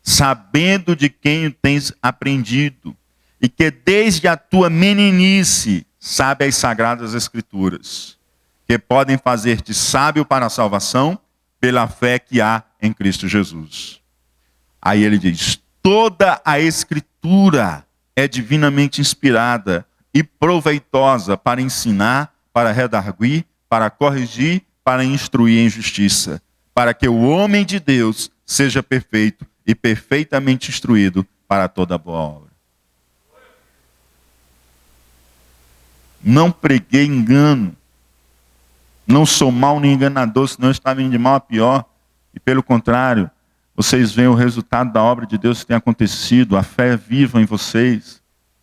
sabendo de quem tens aprendido, e que desde a tua meninice sabe as sagradas escrituras, que podem fazer-te sábio para a salvação, pela fé que há em Cristo Jesus. Aí ele diz: toda a escritura é divinamente inspirada e proveitosa para ensinar, para redarguir, para corrigir, para instruir em justiça, para que o homem de Deus seja perfeito e perfeitamente instruído para toda boa obra. Não preguei engano, não sou mau nem enganador, senão eu estava indo de mal a pior, e pelo contrário, vocês veem o resultado da obra de Deus que tem acontecido, a fé é viva em vocês.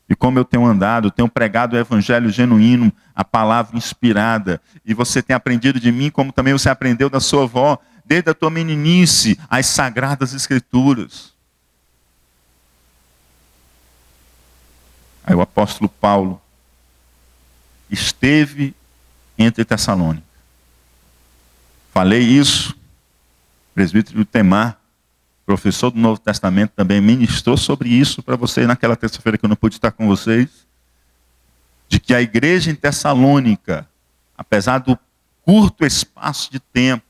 E como eu tenho andado, eu tenho pregado o evangelho genuíno, a palavra inspirada. E você tem aprendido de mim, como também você aprendeu da sua avó, desde a tua meninice, as sagradas escrituras. Aí o apóstolo Paulo esteve entre Tessalônica. Falei isso, presbítero Temar, professor do Novo Testamento, também ministrou sobre isso para vocês naquela terça-feira que eu não pude estar com vocês, de que a igreja em Tessalônica, apesar do curto espaço de tempo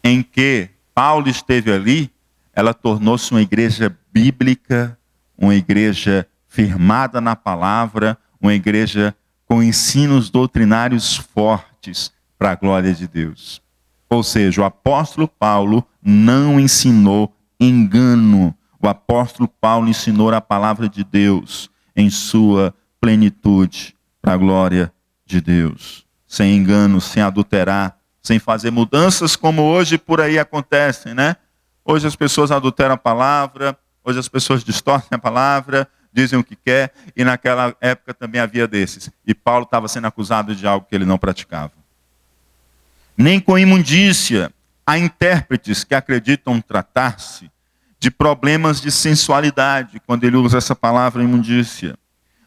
em que Paulo esteve ali, ela tornou-se uma igreja bíblica, uma igreja firmada na palavra, uma igreja com ensinos doutrinários fortes para a glória de Deus. Ou seja, o apóstolo Paulo não ensinou engano. O o apóstolo Paulo ensinou a palavra de Deus em sua plenitude, para a glória de Deus. Sem engano, sem adulterar, sem fazer mudanças como hoje por aí acontecem, né? Hoje as pessoas adulteram a palavra, hoje as pessoas distorcem a palavra, dizem o que quer, e naquela época também havia desses. E Paulo estava sendo acusado de algo que ele não praticava. Nem com imundícia. Há intérpretes que acreditam tratar-se de problemas de sensualidade, quando ele usa essa palavra imundícia.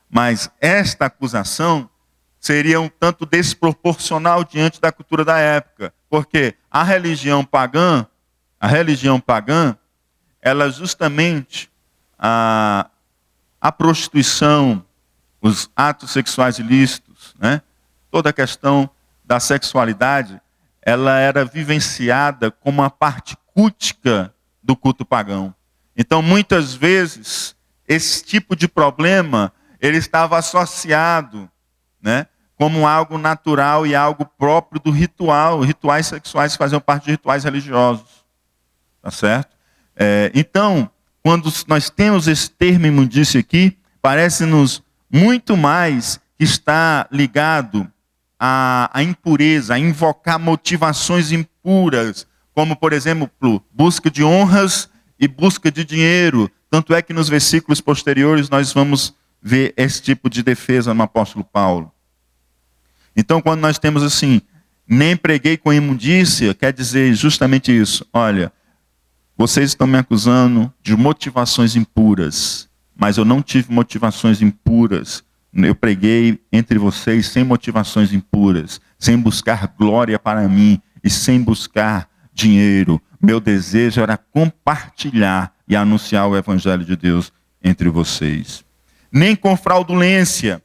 Mas esta acusação seria um tanto desproporcional diante da cultura da época. Porque a religião pagã, ela justamente, a prostituição, os atos sexuais ilícitos, né? Toda a questão da sexualidade, ela era vivenciada como uma parte cultica do culto pagão. Então, muitas vezes, esse tipo de problema, ele estava associado, né, como algo natural e algo próprio do ritual. Rituais sexuais faziam parte de rituais religiosos. Tá certo? Então, quando nós temos esse termo imundícia aqui, parece-nos muito mais que está ligado à impureza, a invocar motivações impuras, como, por exemplo, busca de honras e busca de dinheiro. Tanto é que nos versículos posteriores nós vamos ver esse tipo de defesa no apóstolo Paulo. Então, quando nós temos assim, nem preguei com imundícia, quer dizer justamente isso. Olha, vocês estão me acusando de motivações impuras, mas eu não tive motivações impuras. Eu preguei entre vocês sem motivações impuras, sem buscar glória para mim e sem buscar dinheiro. Meu desejo era compartilhar e anunciar o evangelho de Deus entre vocês. Nem com fraudulência.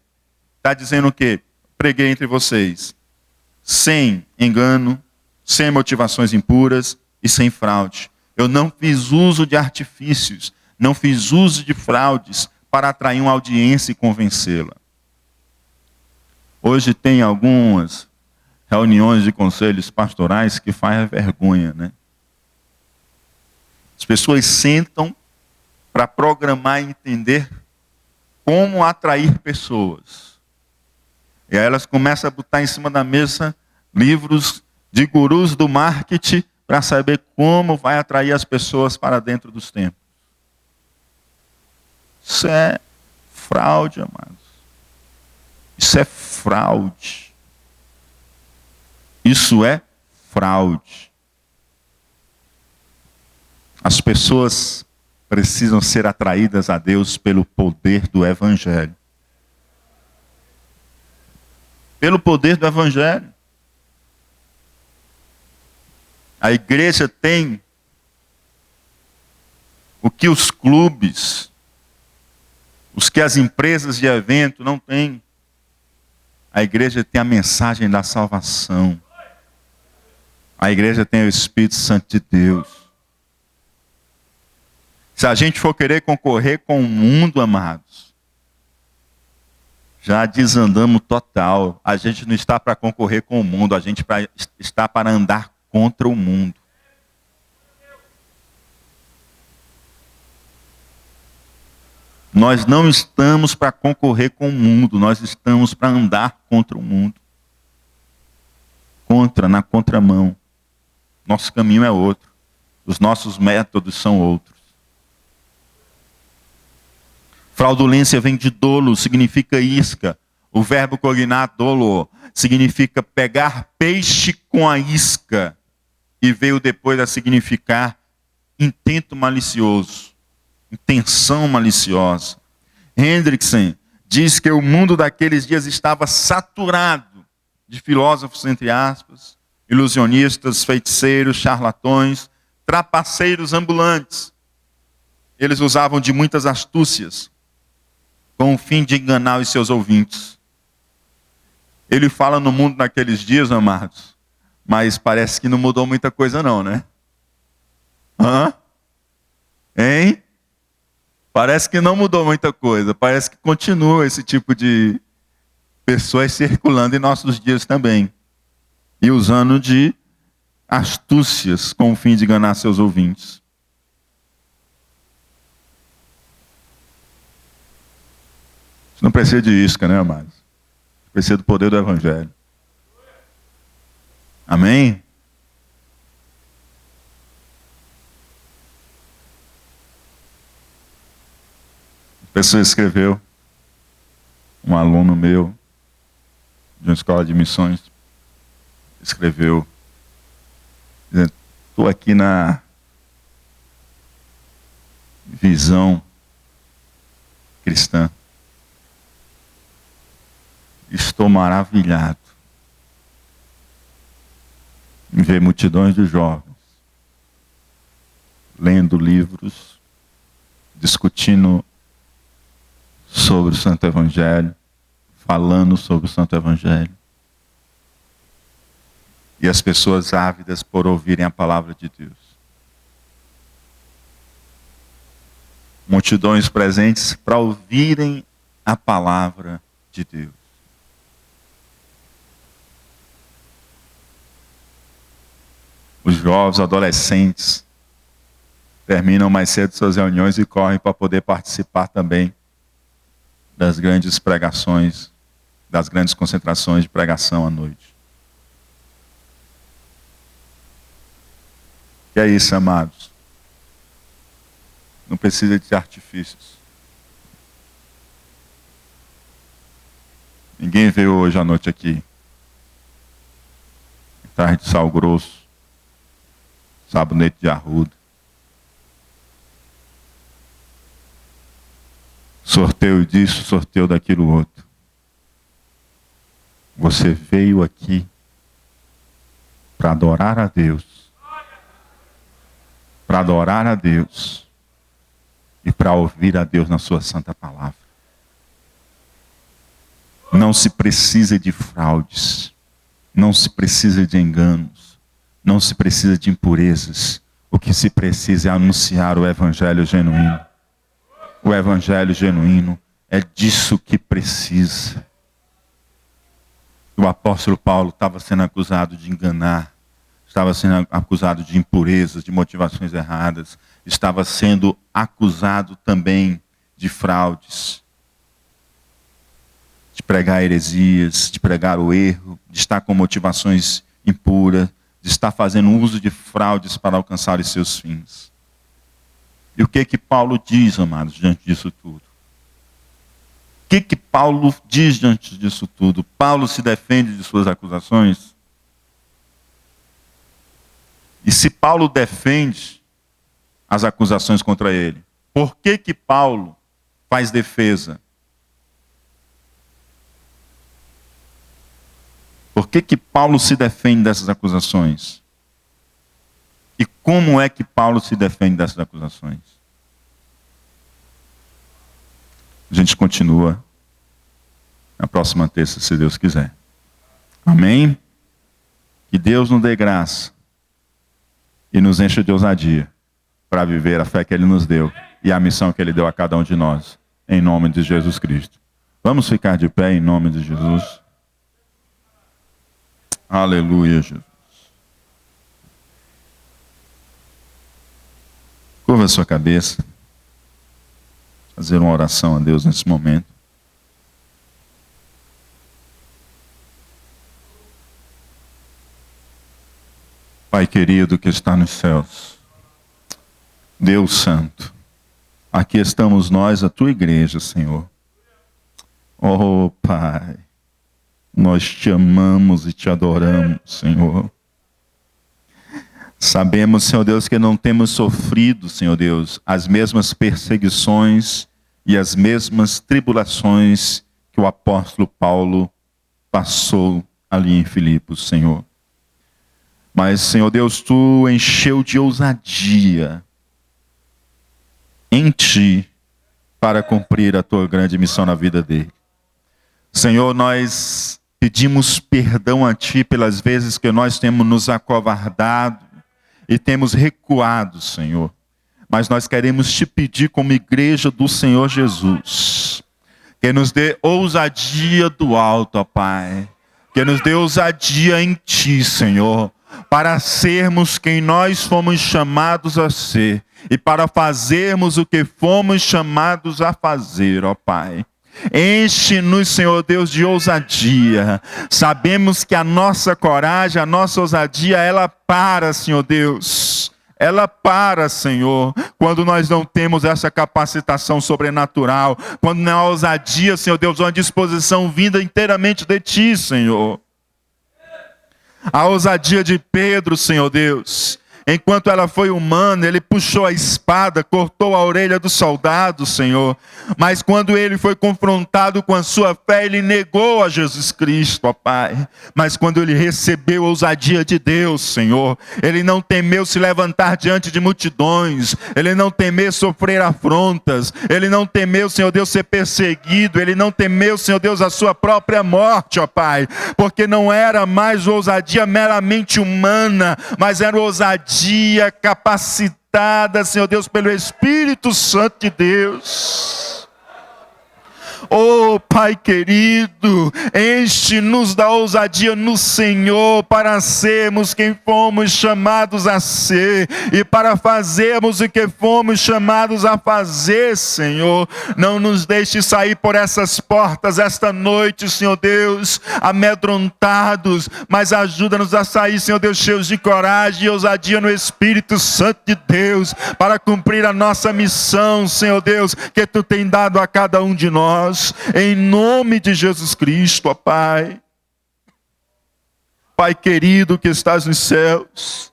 Está dizendo o quê? Preguei entre vocês sem engano, sem motivações impuras e sem fraude. Eu não fiz uso de artifícios, não fiz uso de fraudes para atrair uma audiência e convencê-la. Hoje tem algumas reuniões de conselhos pastorais que faz vergonha, né? As pessoas sentam para programar e entender como atrair pessoas. E aí elas começam a botar em cima da mesa livros de gurus do marketing para saber como vai atrair as pessoas para dentro dos templos. Isso é fraude, amados. Isso é fraude. Isso é fraude. As pessoas precisam ser atraídas a Deus pelo poder do Evangelho. Pelo poder do Evangelho. A igreja tem o que os clubes, os que as empresas de evento não têm. A igreja tem a mensagem da salvação. A igreja tem o Espírito Santo de Deus. Se a gente for querer concorrer com o mundo, amados, já desandamos total. A gente não está para concorrer com o mundo, a gente está para andar contra o mundo. Nós não estamos para concorrer com o mundo, nós estamos para andar contra o mundo. Na contramão. Nosso caminho é outro. Os nossos métodos são outros. Fraudulência vem de dolo, significa isca. O verbo cognar dolo significa pegar peixe com a isca. E veio depois a significar intento malicioso, intenção maliciosa. Hendrickson diz que o mundo daqueles dias estava saturado de filósofos, entre aspas, ilusionistas, feiticeiros, charlatões, trapaceiros ambulantes. Eles usavam de muitas astúcias com o fim de enganar os seus ouvintes. Ele fala no mundo daqueles dias, amados, mas parece que não mudou muita coisa não, né? Hein? Parece que não mudou muita coisa. Parece que continua esse tipo de pessoas circulando em nossos dias também. E usando de astúcias com o fim de enganar seus ouvintes. gente não precisa de isca, né, amados? Precisa do poder do Evangelho. Amém? A pessoa escreveu, um aluno meu, de uma escola de missões, escreveu, dizendo: estou aqui na visão cristã. Estou maravilhado em ver multidões de jovens lendo livros, discutindo sobre o Santo Evangelho, falando sobre o Santo Evangelho. E as pessoas ávidas por ouvirem a palavra de Deus. Multidões presentes para ouvirem a palavra de Deus. Os jovens, adolescentes, terminam mais cedo suas reuniões e correm para poder participar também das grandes pregações, das grandes concentrações de pregação à noite. Que é isso, amados? Não precisa de artifícios. Ninguém veio hoje à noite aqui. Tarde de sal grosso, sabonete de arruda. Sorteio disso, sorteio daquilo outro. Você veio aqui para adorar a Deus. Para adorar a Deus. E para ouvir a Deus na sua santa palavra. Não se precisa de fraudes. Não se precisa de enganos. Não se precisa de impurezas. O que se precisa é anunciar o Evangelho genuíno. O Evangelho genuíno é disso que precisa. O apóstolo Paulo estava sendo acusado de enganar, estava sendo acusado de impurezas, de motivações erradas, estava sendo acusado também de fraudes, de pregar heresias, de pregar o erro, de estar com motivações impuras, de estar fazendo uso de fraudes para alcançar os seus fins. E o que Paulo diz, amados, diante disso tudo? O que Paulo diz diante disso tudo? Paulo se defende de suas acusações? E se Paulo defende as acusações contra ele, por que Paulo faz defesa? Por que Paulo se defende dessas acusações? E como é que Paulo se defende dessas acusações? A gente continua na próxima terça, se Deus quiser. Amém? Que Deus nos dê graça e nos encha de ousadia para viver a fé que Ele nos deu e a missão que Ele deu a cada um de nós, em nome de Jesus Cristo. Vamos ficar de pé em nome de Jesus. Aleluia, Jesus. Curva a sua cabeça. Fazer uma oração a Deus nesse momento. Pai querido que está nos céus, Deus Santo, aqui estamos nós, a Tua igreja, Senhor. Oh, Pai, nós Te amamos e Te adoramos, Senhor. Sabemos, Senhor Deus, que não temos sofrido, Senhor Deus, as mesmas perseguições e as mesmas tribulações que o apóstolo Paulo passou ali em Filipos, Senhor. Mas, Senhor Deus, Tu encheu de ousadia em Ti para cumprir a Tua grande missão na vida dele. Senhor, nós pedimos perdão a Ti pelas vezes que nós temos nos acovardado e temos recuado, Senhor. Mas nós queremos Te pedir como igreja do Senhor Jesus, que nos dê ousadia do alto, ó Pai. Que nos dê ousadia em Ti, Senhor, para sermos quem nós fomos chamados a ser e para fazermos o que fomos chamados a fazer, ó Pai. Enche-nos, Senhor Deus, de ousadia. Sabemos que a nossa coragem, a nossa ousadia, ela para, Senhor Deus. Ela para, Senhor, quando nós não temos essa capacitação sobrenatural. Quando não há ousadia, Senhor Deus, uma disposição vinda inteiramente de Ti, Senhor. A ousadia de Pedro, Senhor Deus. Enquanto ela foi humana, ele puxou a espada, cortou a orelha do soldado, Senhor. Mas quando ele foi confrontado com a sua fé, ele negou a Jesus Cristo, ó Pai. Mas quando ele recebeu a ousadia de Deus, Senhor, ele não temeu se levantar diante de multidões. Ele não temeu sofrer afrontas. Ele não temeu, Senhor Deus, ser perseguido. Ele não temeu, Senhor Deus, a sua própria morte, ó Pai. Porque não era mais ousadia meramente humana, mas era ousadia capacitada, Senhor Deus, pelo Espírito Santo de Deus. Oh, Pai querido, enche-nos da ousadia no Senhor para sermos quem fomos chamados a ser e para fazermos o que fomos chamados a fazer, Senhor. Não nos deixe sair por essas portas esta noite, Senhor Deus, amedrontados, mas ajuda-nos a sair, Senhor Deus, cheios de coragem e ousadia no Espírito Santo de Deus para cumprir a nossa missão, Senhor Deus, que Tu tem dado a cada um de nós. Em nome de Jesus Cristo, ó Pai. Pai querido que estás nos céus,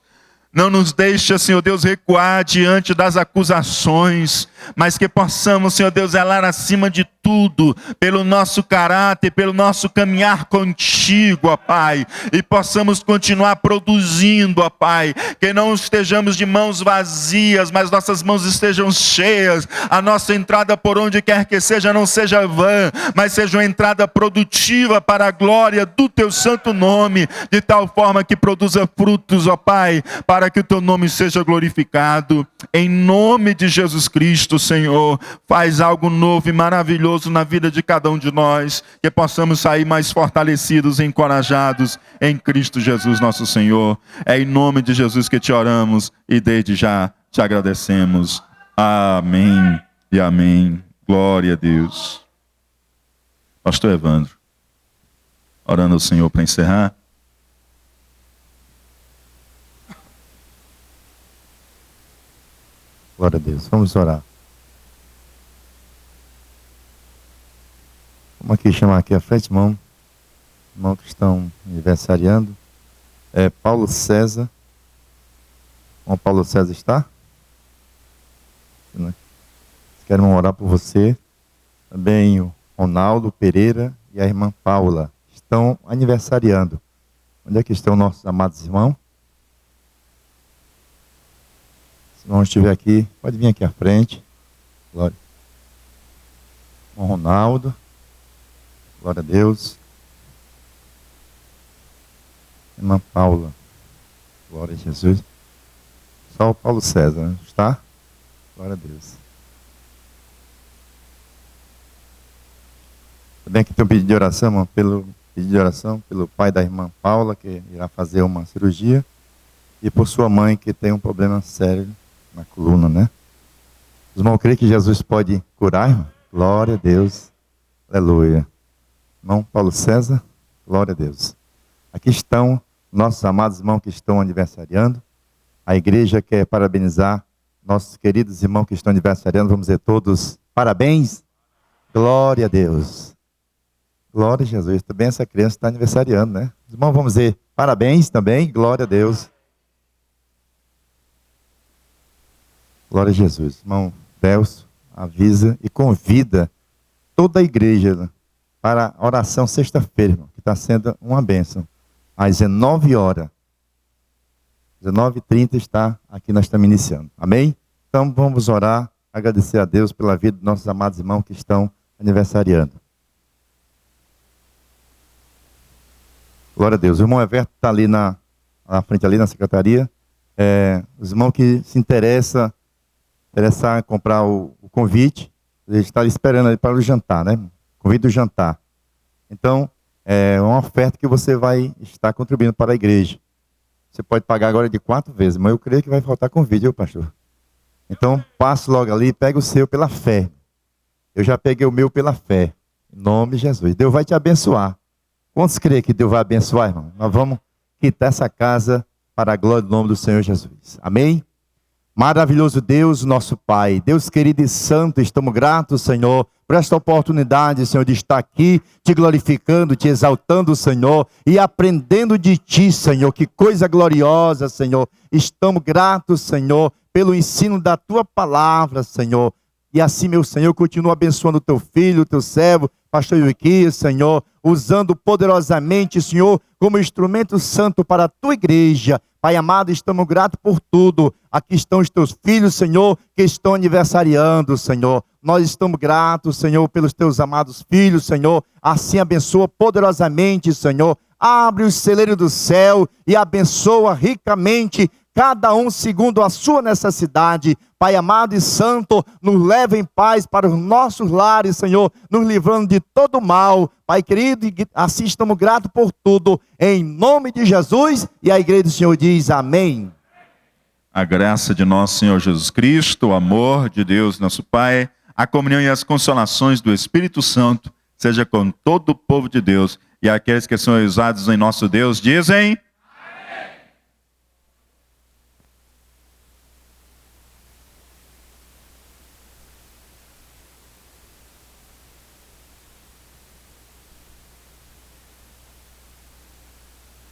não nos deixa, Senhor Deus, recuar diante das acusações, mas que possamos, Senhor Deus, zelar acima de tudo, pelo nosso caráter, pelo nosso caminhar contigo, ó Pai, e possamos continuar produzindo, ó Pai, que não estejamos de mãos vazias, mas nossas mãos estejam cheias, a nossa entrada por onde quer que seja, não seja vã, mas seja uma entrada produtiva para a glória do Teu santo nome, de tal forma que produza frutos, ó Pai, para que o Teu nome seja glorificado, em nome de Jesus Cristo, Senhor. Faz algo novo e maravilhoso na vida de cada um de nós, que possamos sair mais fortalecidos e encorajados em Cristo Jesus nosso Senhor. É em nome de Jesus que te oramos e desde já te agradecemos. Amém e amém. Glória a Deus. Pastor Evandro, orando ao Senhor para encerrar. Glória a Deus. Vamos orar. Vamos aqui chamar aqui à frente, irmão que estão aniversariando. Paulo César. O Paulo César está? Quero orar por você. Também o Ronaldo Pereira e a irmã Paula estão aniversariando. Onde é que estão nossos amados irmãos? Se não estiver aqui, pode vir aqui à frente. Glória. O Ronaldo. Glória a Deus. Irmã Paula. Glória a Jesus. Só o Paulo César, né? Está? Glória a Deus. Também aqui tem um pedido de oração, irmão, pelo pai da irmã Paula, que irá fazer uma cirurgia, e por sua mãe, que tem um problema sério na coluna, né? Os irmãos creem que Jesus pode curar, irmão? Glória a Deus. Aleluia. Irmão Paulo César, glória a Deus. Aqui estão nossos amados irmãos que estão aniversariando. A igreja quer parabenizar nossos queridos irmãos que estão aniversariando. Vamos dizer todos parabéns. Glória a Deus. Glória a Jesus. Também essa criança está aniversariando, né? Os irmãos, vamos dizer parabéns também. Glória a Deus. Glória a Jesus. Irmão Delcio, avisa e convida toda a igreja, né, para a oração sexta-feira, que está sendo uma bênção. Às 19 horas. 19h30 está aqui, nós estamos iniciando. Amém? Então vamos orar, agradecer a Deus pela vida dos nossos amados irmãos que estão aniversariando. Glória a Deus. O irmão Everto está ali na frente, ali na secretaria. Os irmãos que se interessam em comprar o convite, ele está ali esperando ali para o jantar, né? Convite do jantar. Então, é uma oferta que você vai estar contribuindo para a igreja. Você pode pagar agora de 4 vezes, mas eu creio que vai faltar convite, viu, pastor? Então, passe logo ali e pega o seu pela fé. Eu já peguei o meu pela fé. Em nome de Jesus. Deus vai te abençoar. Quantos creem que Deus vai abençoar, irmão? Nós vamos quitar essa casa para a glória do nome do Senhor Jesus. Amém? Maravilhoso Deus, nosso Pai, Deus querido e santo, estamos gratos, Senhor, por esta oportunidade, Senhor, de estar aqui, te glorificando, te exaltando, Senhor, e aprendendo de Ti, Senhor, que coisa gloriosa, Senhor. Estamos gratos, Senhor, pelo ensino da Tua palavra, Senhor. E assim, meu Senhor, continua abençoando o Teu filho, o Teu servo, pastor Yuquias, Senhor, usando poderosamente, Senhor, como instrumento santo para a Tua igreja. Pai amado, estamos gratos por tudo. Aqui estão os Teus filhos, Senhor, que estão aniversariando, Senhor. Nós estamos gratos, Senhor, pelos Teus amados filhos, Senhor. Assim abençoa poderosamente, Senhor. Abre os celeiros do céu e abençoa ricamente cada um segundo a sua necessidade. Pai amado e santo, nos leva em paz para os nossos lares, Senhor, nos livrando de todo mal. Pai querido, assim estamos gratos por tudo, em nome de Jesus. E a igreja do Senhor diz amém. A graça de nosso Senhor Jesus Cristo, o amor de Deus nosso Pai, a comunhão e as consolações do Espírito Santo, seja com todo o povo de Deus. E aqueles que são usados em nosso Deus, dizem...